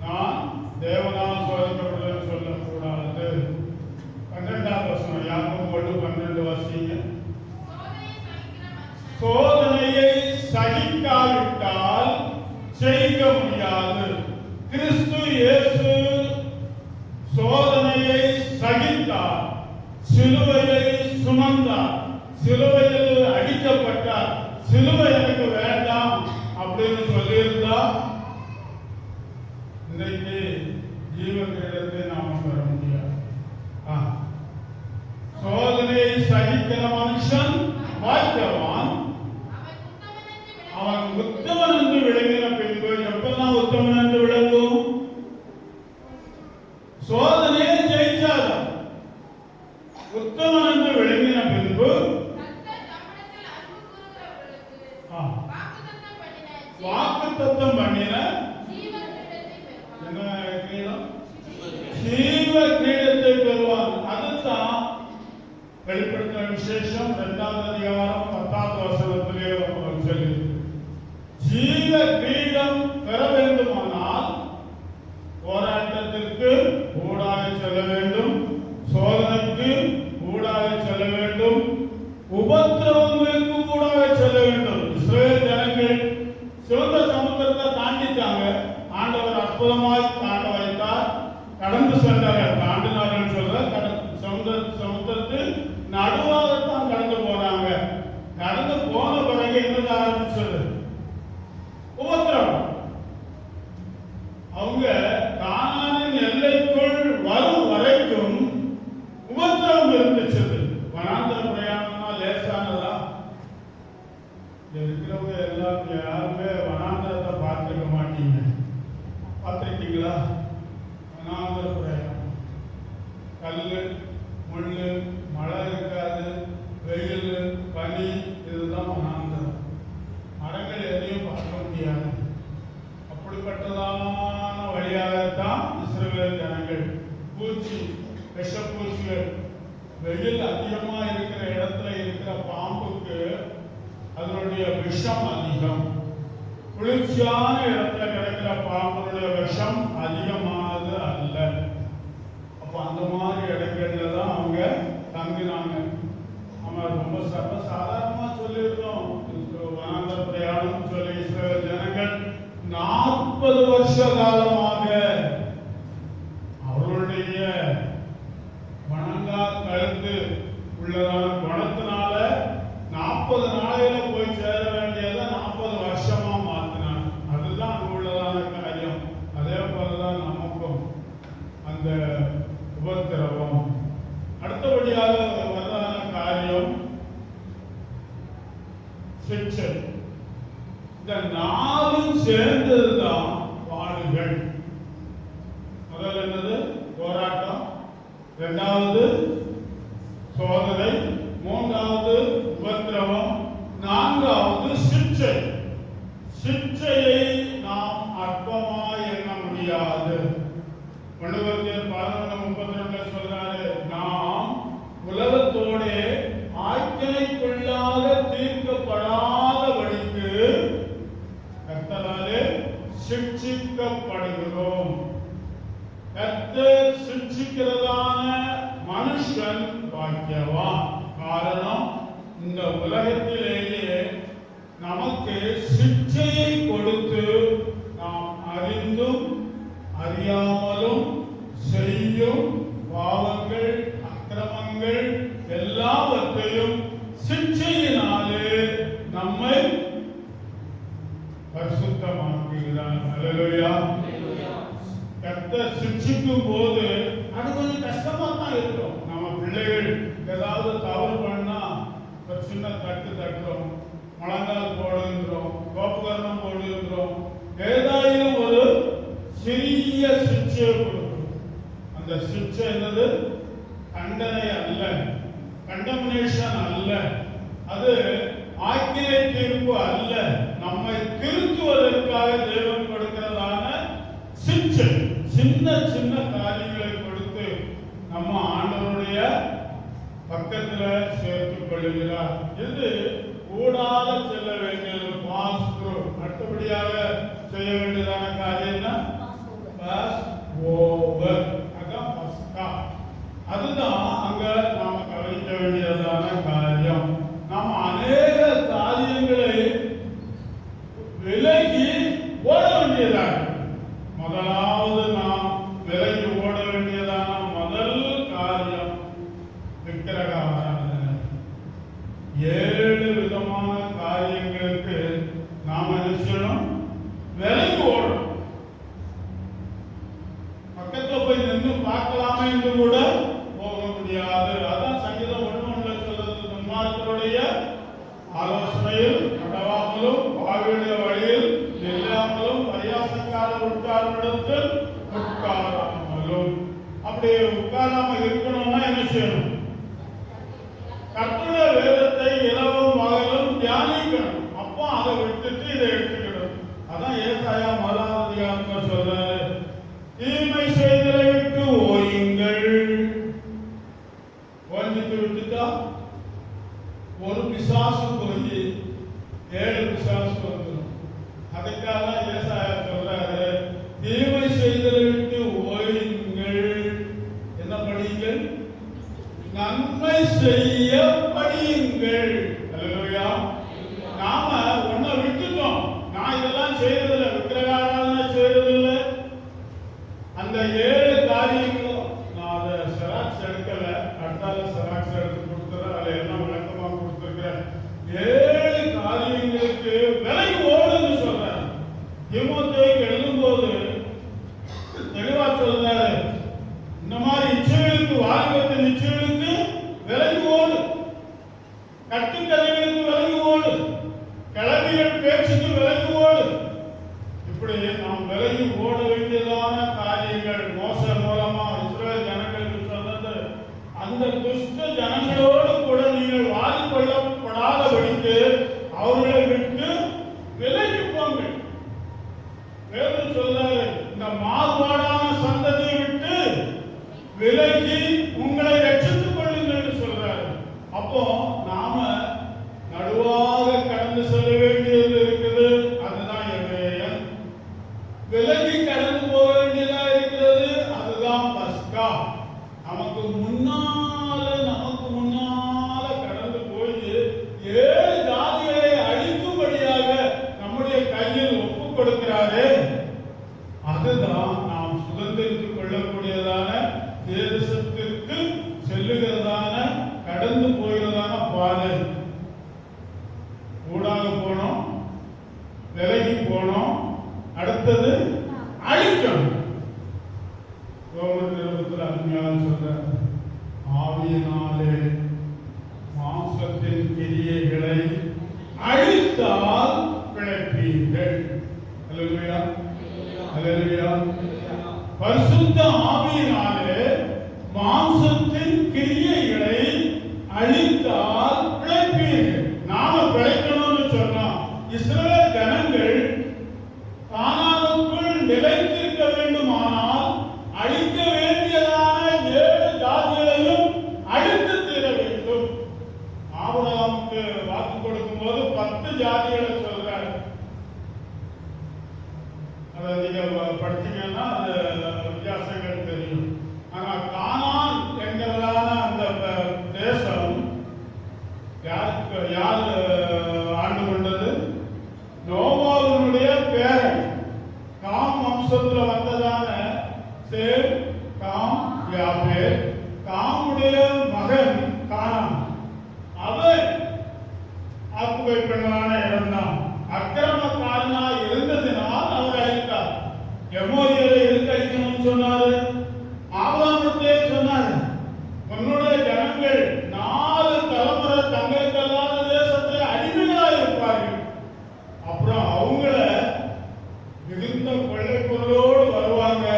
நான் தேவனால் சோதிக்கப்படுகிறேன் சொல்லக்கூடாது. 12ஆம் வசனம், யாக்கோபு 1:12 வாசிங்க. சோதனையை சகிக்காவிட்டால் ஜெயிக்க முடியாது. கிறிஸ்து இயேசு சோதனையை சகித்தார், சிலுவையை சுமந்தார், சிலுவையில் அடிக்கப்பட்டார். சிலுவை எனக்கு வேண்டாம் அப்படின்னு சொல்லியிருந்தா இன்றைக்கு ஜீவ கிரீடத்தை நாம பெற முடியாது. சோதனையை சகிக்கிற மனுஷன் பாக்கியவான், அவன் உத்தமன் என்று விளங்கின பின்பு. எப்பெல்லாம் உத்தமன் என்று விளங்கும், சோதனையை ஜெயிச்சாதான். உத்தமன் என்று விளங்கின பின்பு வாக்குத்தத்தம் பண்ணின என்ன கிரீடம், ஜீவ கிரீடத்தை பெறுவான். அதுதான் வெளிப்படுத்தின விசேஷம் 2ஆம் அதிகாரம் 10ஆவது வசனத்திலே சொல்லி, ஜீவ கிரீடம் பெற வேண்டுமானால் போராட்டத்திற்கு ஊடாக செல்ல வேண்டும், சோதனைக்கு ஊடாக செல்ல வேண்டும், உபத்திரவங்களுக்கு ஊடாக செல்ல வேண்டும். இஸ்ரவேல் ஜனங்கள் சிவந்த சமுத்திரத்தை தாண்டிட்டாங்க. ஆண்டவர் அற்புதமாய் தாண்ட வைத்தார். கடந்து சென்றார்கள், தாண்டினார்கள் சொல்ற சமுத்திரத்து நடுவாகத்தான் கடந்து போனாங்க. கடந்து போன பிறகு என்ன ஆரம்பிச்சது, உபத்திரவம். அவங்க கானானின் எல்லைக்குள் வரும் வரைக்கும் உபத்திரவம் இருந்துச்சு. வனாந்தர பிரயாணமா லேசானதா? விஷப்பூச்சிகள். வெயில் அதிகமா இருக்கிற இடத்துல இருக்கிற பாம்புக்கு அதனுடைய விஷம் அதிகம். குளிர்ச்சியான இடத்துல கிடைக்கிற பாம்புடைய விஷம் அதிகமானது அல்ல. அப்ப அந்த மாதிரி இடங்கள்ல தான் அவங்க தங்கினாங்க. நம்ம ரொம்ப சாதாரணமா சொல்லியிருக்கோம், வனாந்தர பிரயாணம் சொல்லி இஸ்ரவேல் ஜனங்கள் 40 வருஷ காலமாக அவர்களுடைய வணங்கா கழுத்து உள்ளதான குணத்தினால 40 நாளையில போய் சேர வேண்டியதை 40 வருஷமா மாத்தினாங்க. அதுதான் அங்கு உள்ளதான காரியம். அதே போலதான் நமக்கும் அந்த உபத்திரவம். அடுத்தபடியாக வரதான காரியம் சிக்ஷை. இந்த 4 சேர்ந்ததுதான் பாடுகள். முதல் என்னது? போராட்டம். இரண்டாவது சோதனை. மூன்றாவது உபத்திரவம். நான்காவது சிக்ஷை. சிக்ஷையை நாம் அற்பமாய் எண்ண முடியாது. 1 Corinthians 11:32 சொல்றாரு, நாம் உலகத்தோட ஆக்கினைக்குள்ளாக தீர்க்கப்படாதபடிக்கு கர்த்தராலே சிக்ஷிக்கப்படுகிறோம். கர்த்தர் சிக்ஷிக்கிறதான மனுஷன் பாக்கியவான். காரணம், இந்த உலகத்திலேயே நமக்கு சிக்ஷையை கொடுத்து நாம் அறிந்தும் அறியாமலும் செய்யும் பாவங்கள் அக்கிரமங்கள் எல்லாவற்றையும் சிக்ஷையினாலே நம்மை பரிசுத்தமாக்குகிறார். அல்லேலூயா. கர்த்தர் சிக்ஷிக்கும் போது அது கொஞ்சம் கஷ்டமா தான் இருக்கும். நம்ம பிள்ளைகள் ஏதாவது தவறு பண்ணா ஒரு சின்ன தட்டு தட்டுறோம், முழங்கால் போடுகின்றோம், கோபகரணம் போடுகின்றோம், ஏதாயிலும் ஒரு சிறிய சிக்ஷையை கொடுக்கும். அந்த சிக்ஷை என்னது? கண்டனை அல்ல, கண்டமினேஷன் அல்ல, அது ஆக்கினை தீர்ப்பு அல்ல. நம்மை திருத்துவதற்காக தேவன் கொடுக்கிறதான சிக்ஷை. சின்ன சின்ன காரியங்களை கொடுத்து நம்ம ஆண்டவருடைய பக்கத்துல சேர்த்துக் கொள்ளுகிறார். இது கூடாத செல்ல வேண்டியது, பாஸ் த்ரூ. அடுத்தபடியாக செய்ய வேண்டியதான காரியம் பாஸ் ஓவர். அதான் பஸ்கா. அதுதான் அங்க நாம கவனிக்க வேண்டியதான காரியம். நாம அநேக காரியங்களை விலகி ஓட வேண்டியதாக. முதலாவது நாம் விலகி ஓட வேண்டியதான முதல் காரியம் விக்கிரக ஆராதனை. 7 விதமான காரியங்களுக்கு நாம் என்ன செய்யணும்? விலகி ஓடணும். பக்கத்துல போய் நின்று பார்க்கலாமே என்று கூட போக முடியாது. அதான் சங்கீதம் 1:1 சொல்றது, துன்மார்க்கருடைய ஆலோசனையில் நடவாமலும் பாவியுடைய வழியில் நில்லாமலும் பரியாசக்காரர் உட்கார்ந்திடத்தில் உட்காராமலும். அப்படி உட்காராம இருக்கணும்னா என்ன செய்யணும்? கர்த்தருடைய வேதத்தை இரவும் பகலும் தியானிக்கணும். அப்போ அதை விட்டுட்டு இதை எடுத்துக்கணும். அதான் ஏசாயா 1:6 சொல்றாரு, தீமை செய்தலை விட்டு ஓயுங்கள். ஓஞ்சிட்டு விட்டுட்டா ஒரு பிசாசு போய் 7 பிசாசு வந்துடும். அதுக்காக ஏசாயா சொல்றாரு, தீமை செய்தலை விட்டு ஓயுங்கள். என்ன படியுங்கள்? நன்மை செய்ய படியுங்கள். அல்லேலூயா. நாம ஒன்ன விட்டுட்டோம். நான் இதெல்லாம் செய்யறதில்லை, விக்கிரகாராதனை செய்யறதில்லை. அந்த 7 காரியங்களும் நான் அதை செராக்ஸ் எடுக்கல, அடுத்தால செராக்ஸ் எடுத்து கொடுத்துறேன். அதை எல்லாம் விளக்கமா கொடுத்துருக்கிறேன். 7 காரியங்களுக்கு விலகி ஓடுன்னு சொல்றேன். தீமோத்தேயுக்கு எழுதும்போது தெளிவா சொல்றாரு, இந்த மாதிரி இச்சைகளுக்கு, வாலிபத்தின் இச்சைகளுக்கு விலகி ஓடு, கட்டுக்கதைகளுக்கு விலகி ஓடு, கிளவிகள் பேச்சுக்கு விலகி ஓடு. இப்படி நாம் விலகி ஓட வேண்டியதான காரியங்கள் மோசே மூலமா இஸ்ரவேல் ஜனங்களுக்கு சொன்னது. அந்த துஷ்ட ஜனங்களோடு கூட நீங்கள் வாதிக்கொள்ளப்படாதபடிக்கு அவர்களை விட்டு விலகி போங்கள். வேதம் சொல்றாரு, இந்த மாறுபாடான சந்ததியை விட்டு விலகி அல்லேலூயா. பரிசுத்த ஆவியினாலே மாம்சத்தின் கிரியைகளை அழித்தால் பிழைப்பீர்கள். நாம பிழைக்கணும்னு சொன்னா இஸ்ரவேல் ஜனங்கள் கானானுக்குள் நிலைத்திருக்க வேண்டுமானால் அழிக்க வேண்டியதான 7 ஜாதிகளையும் அழித்து தீர வேண்டும். ஆபிரகாமுக்கு வாக்கு கொடுக்கும் போது 10 ஜாதிகளை சொல்றார். அதை நீங்க படிச்சீங்கன்னா அது வித்தியாசங்கள் தெரியும். ஆனா கானான் என்கிறதான அந்த தேசம் யார் ஆண்டு கொண்டது? நோவாவினுடைய பேரன் காம் வம்சத்துல வந்ததான சேம், காம், யாபேர். காமுடைய மகன் கானான். அவன் ஆக்குபை பண்ணான இடம்தான். அக்கிரமக்காரனா இருந்ததினால் அவர் அழித்தார். எமோரியரை எதுக்கு அழிக்கணும்னு சொன்னாரு? ஆபிரகாமுக்கே சொன்னாரு, உன்னுடைய ஜனங்கள் 4 தலைமுறை தங்களுக்கு அல்லாத தேசத்திலே அடிமைகளாக இருப்பார்கள். அப்புறம் அவங்கள மிகுந்த கொள்ளை பொருளோடு வருவாங்க.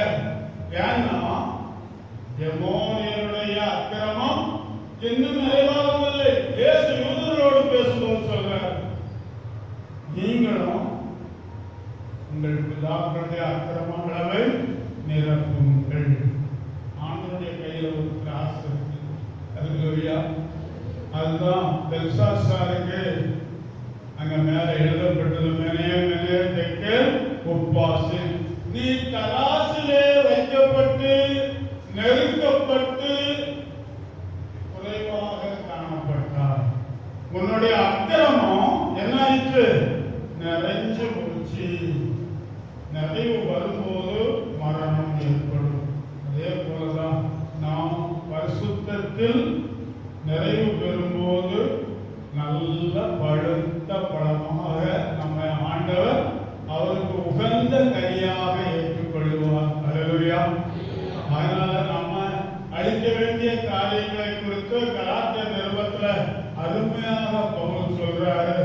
ஏன்னா எமோரியருடைய அக்கிரமம் இன்னும் நிறைவாகவில்லை. இயேசு யூதர்களோடு பேசும்போது சொல்றார், நீங்களும் உங்கள் பிதாக்களுடைய அக்கிரமங்களை நிரப்புங்கள். ஆண்டவருடைய கையில ஒரு கிராஸ் இருக்கு. அல்லேலூயா. அதுதான் பெல்சாசாருக்கு அங்க மேல எழுதப்பட்டது, மேலே தெற்கு உப்பாசு. நீ தராசிலே வைக்கப்பட்டு நெருக்கப்பட்டு குறைவாக காணப்பட்டார். உன்னுடைய அக்கிரமம் என்ன ஆயிற்று? நிறைஞ்சு போச்சு. நிறைவு வரும்போது மரணம் ஏற்படும். அதே போலதான் நாம் பரிசுத்தத்தில் நிறைவு பெறும்போது நல்ல பழுத்த பழமாக நம்ம ஆண்டவர் அவருக்கு உகந்த கனியாக ஏற்றுக்கொள்வார். அல்லேலூயா. அதனால நம்ம அழிக்க வேண்டிய காரியங்களை குறித்து கலாத்தியர் நிருபத்துல அருமையாக பவுல் சொல்றாரு.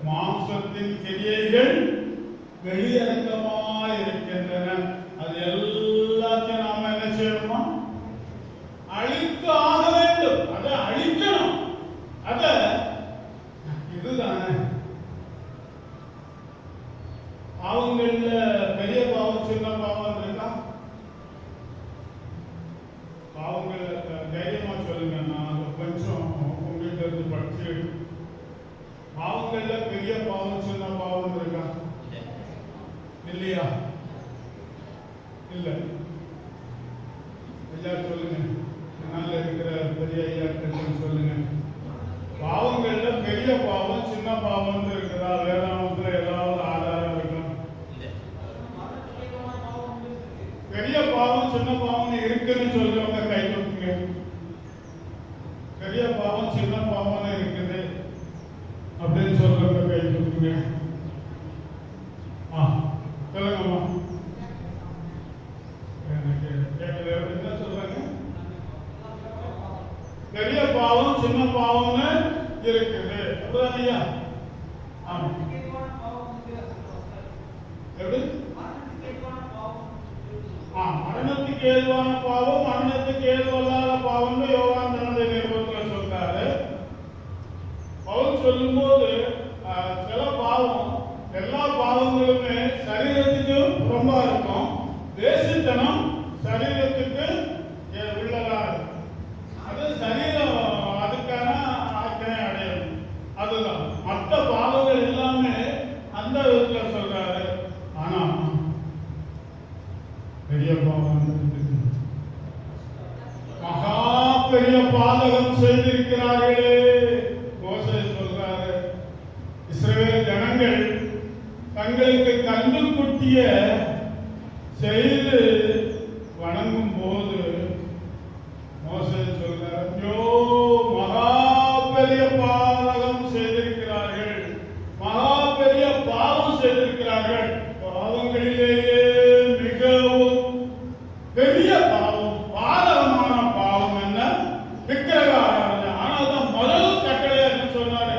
மாம்சத்தின் கிரியைகள் வெளியரங்கமாய் இருக்கின்றன. அது எல்லாத்தையும் நாம என்ன செய்யணுமா? அழித்து ஆக வேண்டும். அதை அழிக்கணும். அத இதுதானே பாவங்கள்ல பெரிய பாவம் சின்ன பாவம் இருக்கா? பாவங்கள்ல தைரியமா சொல்லுங்க. நான் கொஞ்சம் உங்ககிட்ட இருந்து படிச்சு, பாவங்கள்ல பெரிய பாவம் சின்ன பாவம் இருக்கா? இல்லையா? இல்ல. ஐயா சொல்லுங்க. என்னால இருக்கிற பெரிய ஐயா சொல்லுங்க. பாவங்கள்ல பெரிய பாவம் சின்ன பாவம் இருக்குதா? வேதாந்தத்துல ஏதாவது ஆதாரம் இருக்கணும்? பெரிய பாவம் சின்ன பாவம் இருக்குன்னு சொல்றவங்க கை தூக்குங்க. பெரிய பாவம் சின்ன பாவம் இருக்குது அப்படின்னு சொல்றவங்க கை தூக்குங்க. சொல்லுங்கம்மா. எனக்கு கேட்கல. என்ன சொல்றாங்க? பெரிய பாவம் சின்ன பாவம்னு இருக்குது. அப்படியா? ஆமா. எப்படி? மரணத்துக்கு ஏதுவான பாவம், மரணத்துக்கு ஏதுவல்லாத பாவம் யோவான் தன்னுடைய நிருபத்தில் சொல்றாரு. பவுல் சொல்லும்போது சில பாவம், எல்லா பாவங்களுமே சரீரத்துக்கு ரொம்ப இருக்கும். வேசித்தனம் சரீரத்துக்கு உள்ளதா இருக்கும். அது சரீரம் அதுக்கான ஆக்கினை அடையணும். அதுதான் மற்ற பாவங்கள் எல்லாமே அந்த விதத்துல சொல்றாரு. ஆனா பெரிய பாவம் மகா பெரிய பாதகம் செய்திருக்கிறார்களே. மோசே சொல்றாரு, இஸ்ரவேல் ஜனங்கள் தங்களுக்கு கன்றுக்குட்டிய செய்து வணங்கும் போது மோசே சொல்றார், ஐயோ மகா பெரிய பாதகம் செய்திருக்கிறார்கள், மகா பெரிய பாவம் செய்திருக்கிறார்கள். பாவங்களிலேயே மிகவும் பெரிய பாவம், பாதகமான பாவம் என்ன? விக்கிரக ஆராதனை. ஆனால் தான் முதல் கட்டளை என்ன சொன்னாரு?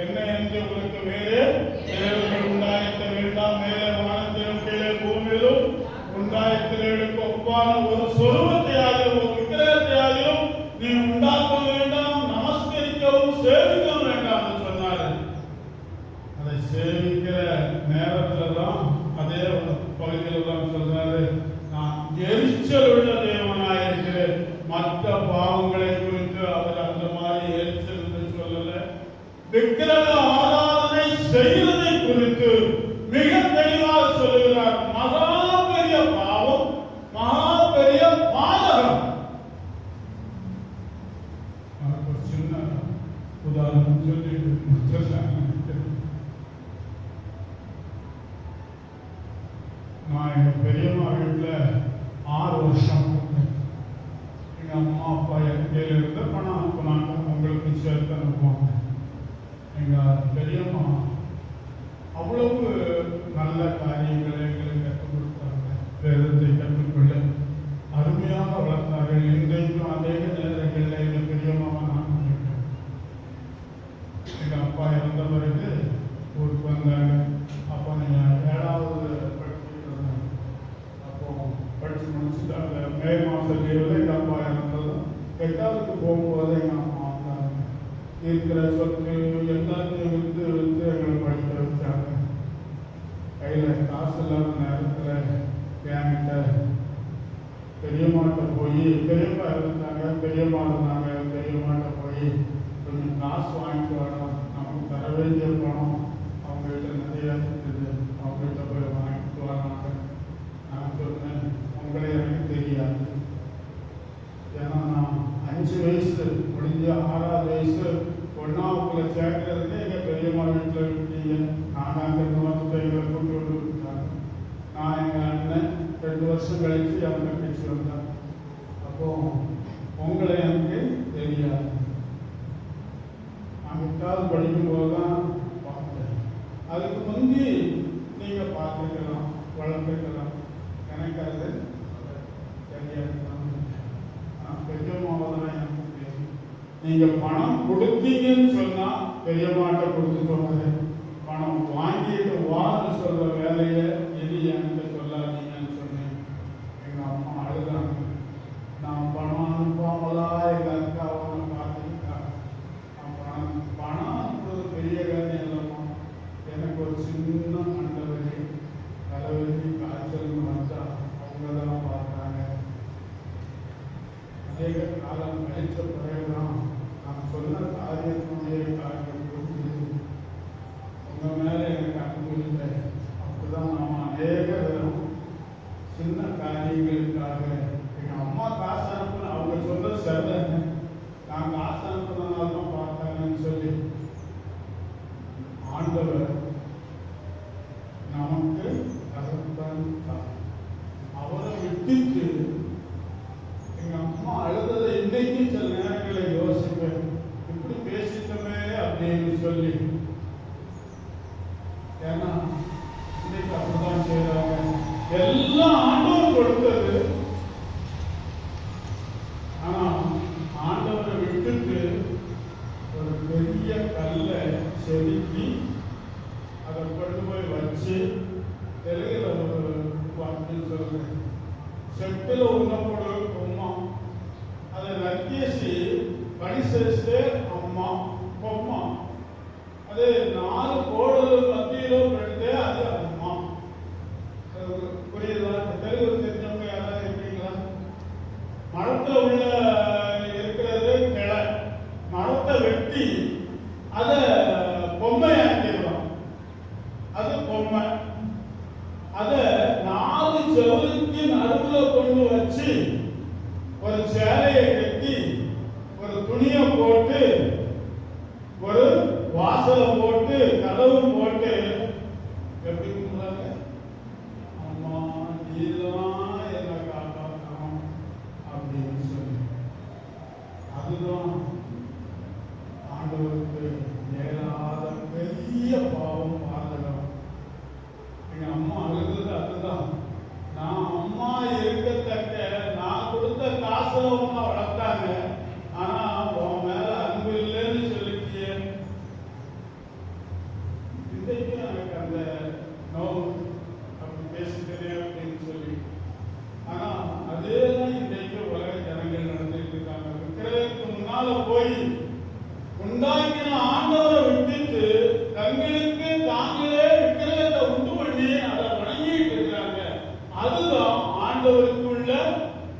என்ன என்று உங்களுக்கு வேறு தேவர்கள் உண்டாயிருக்க வேண்டாம், மேலே வானத்திலும் கீழே பூமியிலும் ரூபமான ஒரு சொரூபத்தையாலும் ஒரு விக்கிரகத்தையாலும் நீ உண்டாக்க வேண்டாம், நமஸ்கரிக்கவும் சேவிக்கவும் வேண்டாம் சொன்னாரு. அதை சேவிக்கிற நேரத்துல தான் அதே பகுதியில் தான் சொல்றாரு, நான் எரிச்சல் உள்ள தேவனாயிருக்கிறேன். மற்ற பாவங்களை குறித்து அவர் அந்த மாதிரி எரிச்சல் என்று சொல்லல. விக்கிரக ஆராதனை செய்வதை குறித்து மிக தெளிவாக சொல்லுகிறார். மகா பெரிய பாவம், மகா பெரிய பாதகம். ஒரு சின்ன உதாரணம் சொல்லி நான் எங்க பெரியம்மா வீட்டுல 6 வருஷம் எங்க அம்மா அப்பா கையில இருந்த பணம் அனுப்புனாங்க, உங்களுக்கு சேர்த்து அனுப்புவாங்க. எங்க பெரியம்மா அவ்வளவு நல்ல காரியங்களை எங்களுக்கு கற்றுக் கொடுத்தாங்க. வேதத்தை கற்றுக்கொள்ள அருமையாக வளர்த்தார்கள். இன்றைக்கும் அதே நேரங்களில் எங்க பெரியம்மாவை நான் நினைக்கிறேன். எங்க அப்பா இறந்த பிறகு ஊருக்கு வந்தாங்க. அப்போ நீங்க 7வது படிச்சுட்டு இருந்தாங்க. அப்போ படிச்சு முடிச்சுட்டு அந்த மே மாசம் லீவில் எங்க அப்பா இறந்தது. 8வது போகும்போது எங்க அம்மா வந்தாங்க. இருக்கிற சொத்து எல்லாத்தையும் விற்று எங்களை படிக்க வச்சாங்க. கையில காசு இல்லாத நேரத்துல என்கிட்ட பெரியம்மாட்ட போய், பெரியம்மா இருந்தாங்க, பெரியம்மா இருந்தாங்க, பெரியம்மாட்ட போய் கொஞ்சம் காசு வாங்கிட்டு வரணும், நமக்கு தர வேண்டிய பணம் அவங்க கிட்ட நிறைய இருந்தது, அவங்க கிட்ட போய் வாங்கிட்டு வராங்க. நான் சொன்னேன், உங்களை எனக்கு தெரியாது. ஏன்னா நான் 5 வயசு முடிஞ்ச 6வது வயசு 1ஆவதுக்குள்ள சேர்க்கறதுக்கு எங்க பெரியம்மா வீட்டில் விட்டீங்க. நான் அங்கே நோட்டு எங்களை கொண்டு வந்து விட்டாங்க. நான் எங்க அண்ணன் 2 வருஷம் கழிச்சு என் தங்கச்சி வந்தேன். அப்போ உங்களை எனக்கு தெரியாது. நான் 8வது படிக்கும்போது தான் பார்த்தேன். அதுக்கு முந்தி நீங்க பார்த்துக்கலாம், வளர்த்துக்கலாம். எனக்கு அது தெரியாது. பெரியம்மாவை தான் எனக்கு தெரியும். நீங்க பணம் கொடுத்தீங்கன்னு சொன்னா பெரியம்மாட்ட கொடுத்துக்கோங்க. பணம் வாங்கிட்டு வான்னு சொல்ற வேலையை எது என்கிட்ட சொல்லாதீங்கன்னு சொன்னேன். எங்க அம்மா அழுதாங்க. நான் பணம் அனுப்பாமலா எங்க அக்காவை பார்த்துக்கிட்டாங்க. பணம் அனுப்புறது பெரிய காரியம் இல்லைம்மா. எனக்கு ஒரு சின்ன மண்டவரி தலைவலி காய்ச்சல் வந்தா அவங்க தான் பார்த்தாங்க. அநேக காலம் கழிச்ச பிறகுதான் நான் சொன்ன காரியத்தினுடைய காரியம் புரிஞ்சது. உங்க மேல எனக்கு அன்பு இல்லை. அப்படிதான் நாம அநேக சின்ன காரியங்களுக்காக எங்க அம்மா காசு அனுப்புன, அவங்க சொல்றது சரிதாங்க, நான் காசு அனுப்புனதுனால தான் பார்த்தாங்கன்னு சொல்லி ஆண்டவர் நமக்கு தகப்பன் தான். அவரை விட்டுட்டு எங்க அம்மா அழுததை இன்னைக்கு சில நேரங்களை யோசிப்பேன், இப்படி பேசிட்டோமே அப்படின்னு சொல்லி. ஏன்னா இன்னைக்கு அப்படிதான் செய்யறாங்க. எல்லாம் ஆண்டவர் கொடுத்தது. ஆனா ஆண்டவரை விட்டுட்டு ஒரு பெரிய கல்லை செதுக்கி அதை கொண்டு போய் வச்சு, தெலுங்குல ஒரு வாக்கியம் சொல்றேன், செட்டில் ఉన్నప్పుడు బొమ్మ அதை నరికేసి పని చేస్తే అమ్మ బొమ్మ, అదే 4 కోడలు మధ్యలో పెడితే అది అమ్మ. புரியுதா? தெலுங்கு தெரிஞ்சவங்க யாராவது இருக்கீங்களா? மரத்துல உள்ள இருக்கிறது கிளை, மரத்தை வெட்டி அதை பொம்மையாக்கிடலாம், அது பொம்மை. அதை 4 செவருக்கு நடுவுல கொண்டு வச்சு ஒரு சேலையை கட்டி ஒரு துணியை போட்டு ஒரு வாசலை போட்டு கதவு போட்டு எப்படி கும்பிடுறாங்க? அம்மா நீதான் என்னை காப்பாற்றணும் அப்படின்னு சொல்லி. அதுதான் ஆண்டவருக்கு ஏறாத பெரிய பாவம், பாதகம். எங்க அம்மா அழுது அதுதான். நான் அம்மா இருக்கத்தக்க நான் கொடுத்த காசு அவங்க வளர்த்தாங்க, ஆனா உன் மேல அன்பு இல்லைன்னு சொல்லிட்டியே. இன்றைக்கு எனக்கு அந்த நோவு அப்படி பேசிட்டேனே அப்படின்னு சொல்லி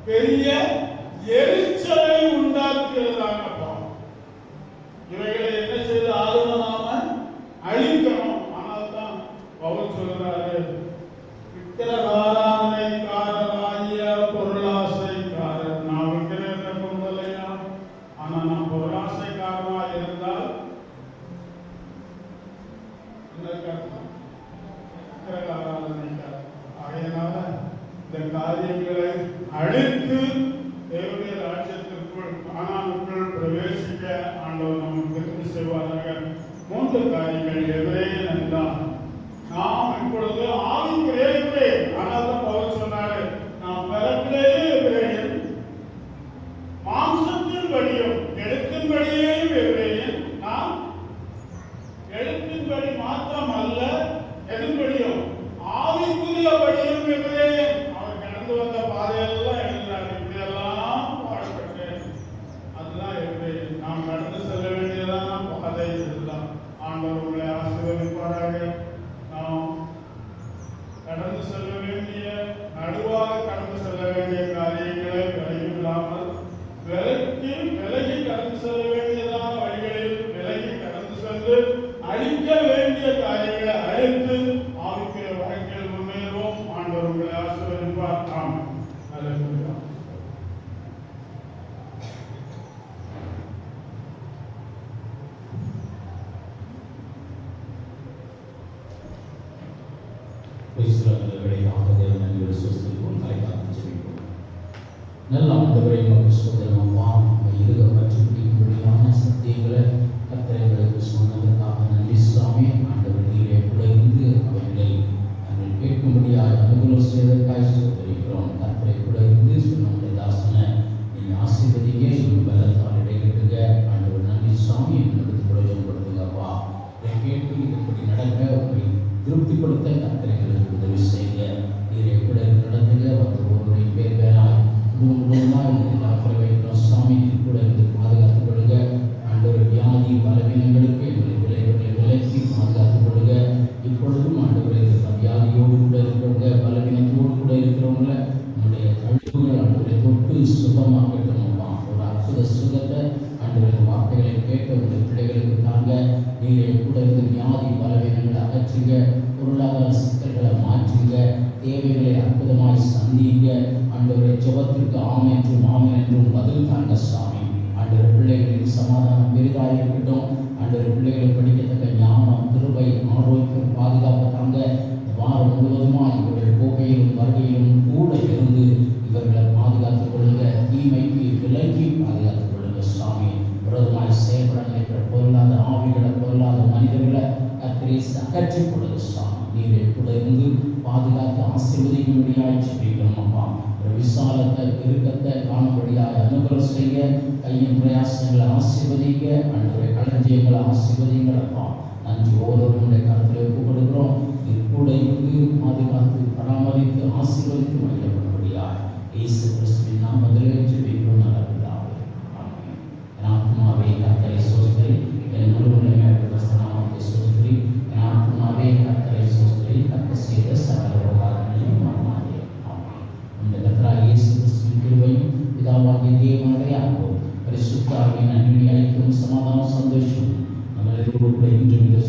பெரிய எரிச்சலை உண்டாக்குகிறதான பாவம். இவைகளை என்ன செய்து ஆளுநர் நாம அழிக்கணும். ஆனால் தான் பவுல் சொல்றாரு, விக்கிரகாராதனைக்காரராகிய பொருளாசைக்காரர். நான் விக்கிரகத்தை பொருளையா, ஆனா நான் பொருளாசைக்காரனா இருந்தால் விக்கிரகாராதனைக்காரர். ஆகையினால இந்த காரியங்களை அழித்து தேவனுடைய ராஜ்யத்திற்குள் கானானுக்குள் பிரவேசிக்க ஆண்டவர் நமக்கு திரும்பி செய்வாராக. 3 காரியங்கள். எபிரேயன் என்றால் நாம் இப்பொழுது ஆவிக்குரிய எபிரேயன். ஆனால் தான் பவுல் சொன்னாரு, நாம் பிறப்பிலேயே எபிரேயன், மாம்சத்தின்படியும் எழுத்தின்படியேயும் எபிரேயன். நாம் எழுத்தின்படி மாத்திரம் அல்ல, எதின்படியும் ஆவிக்குரியபடியும் எபிரேயன். அவர் கடந்து வந்த பாதையெல்லாம் எழுதுறாரு. இப்படியெல்லாம் பாடுபட்டு அதுதான் எபிரேயன். நாம் கடந்து செல்ல வேண்டியதான பாதை இதுதான். ஆண்டவர் உங்களை ஆசீர்வதிப்பாராக. நாம் கடந்து செல்ல வேண்டிய, நடுவாக கடந்து செல்ல வேண்டிய காரியங்களை விலகி விடாமல் விலகி கடந்து செல்ல வேண்டியதான வழிகளில் விலகி கடந்து சென்று அழிக்க வேண்டிய காரியங்களை அழித்து ஆவிக்குரிய வாழ்க்கையில் முன்னேறுவோம். ஆண்டவர் உங்களை ஆசீர்வதிப்பார். ஆமென். அல்லேலூயா. நல்ல ஆண்டவரை மக்கள் சோதரமா இருக பற்றி பிடிக்கும்படியான சத்தியங்களை கத்திரைகளுக்கு சொன்னதற்காக நன்றி சுவாமி. ஆண்டவர் நீரே கூட இருந்து அவைகளை நாங்கள் கேட்கும்படியாக அனுகூலம் செய்வதற்காக சோதரிக்கிறோம். கத்திரை கூட இருந்து சொன்ன தாசனை நீங்கள் ஆசீர்வதிங்க, இன்னும் பலத்தால் இடைகட்டுங்க. ஆண்டவர் நன்றி சுவாமி. எங்களுக்கு பிரயோஜனப்படுத்துங்கப்பா. இதை கேட்டு இப்படி நடக்க உங்களை திருப்திப்படுத்த கத்திரைகளுக்கு உதவி செய்யுங்க. நீரே கூட நடந்துங்க. வந்து ஒருவரை பேர் வேறாய் வைக்கிறோம் சாமி. கூட இருந்து பாதுகாத்துக் கொள்ளுங்க. ஆண்டவர் வியாதி பலவீனங்களுக்கு எங்களை விலக்கி பாதுகாத்துக் கொள்ளுங்க. இப்பொழுதும் ஆண்டவரை வியாதியோடு கூட இருக்கிறவங்க, பலவீனத்தோடு கூட இருக்கிறவங்கள நம்முடைய கழுவுகள் ஆண்டவரை தொட்டு சுகமாக்கட்டும். ஒரு அற்புத சுகத்தை ஆண்டவரை வார்த்தைகளை கேட்க உங்களுடைய பிள்ளைகளுக்கு தாங்க. நீரை கூட இருந்து வியாதி பலவீனங்களை அகற்றுங்க. பொருளாதார சிக்கல்களை மாற்றுங்க. தேவைகளை அற்புதமாய் சந்திங்க. ஆண்டவரை ஜெபத்திற்கு ஆம் என்றும் ஆமென் என்றும் பதில் தாங்க சாமி. ஆண்டவர் பிள்ளைகளின் சமாதானம் பெரிதாக இருக்கட்டும். ஆண்டவர் பிள்ளைகளை படிக்கத்தக்க ஞானம், கிருபை, ஆரோக்கியம், பாதுகாப்பு தாங்க. வாரம் முழுவதுமாக இவர்கள் போகையிலும் வருகையிலும் கூட இருந்து இவர்களை பாதுகாத்துக் கொள்ளுங்க. தீமைக்கு விலக்கி பாதுகாத்துக் கொள்ளுங்க சாமி. விரோதமாய் செயல்பட நினைக்கிற பொருளாத ஆவிகளை, பொருளாத மனிதர்களை கத்திரி அகற்றிக் கொள்ளுங்க சாமி. நீரை கூட இருந்து பாதுகாத்து ஆசீர்வதிக்கும்படியாய் ஜெபிக்கிறோம் அப்பா. விசாலத்தை பெருக்கத்தை காணும்படியாக அனுகூலம் செய்ய, கையின் பிரயாசங்களை ஆசீர்வதிங்க. அன்றைய களஞ்சியங்களை ஆசீர்வதிங்களப்பா. நன்றி. ஒவ்வொருவருடைய கருத்தில் ஒப்புக் கொடுக்கிறோம். கூட இருந்து பாதுகாத்து பராமரித்து ஆசீர்வதித்து மகிழப்படும்படியாக இயேசு கிறிஸ்துவின் நாமத்திலே ஜெபிக்கிறோம் நல்ல பிதாவே. ஆமென். என் ஆத்துமாவே கர்த்தரை ஸ்தோத்திரி, என் முழு உள்ளமே நாமத்தை ஸ்தோத்திரி. என் ஆத்துமாவே கர்த்தரை ஸ்தோத்திரி, கர்த்தர் செய்த சகல உபகாரங்களையும் மறவாதே. ஆமென். இந்த கர்த்தராகிய இயேசு கிறிஸ்துவின் கிருபையும் பிதாவாகிய தேவனுடைய அன்பும் பரிசுத்த ஆவியின் அன்பின் ஐக்கியமும் சமாதானம் சந்தோஷம் நம்ம எல்லோருடைய இன்றும் இந்த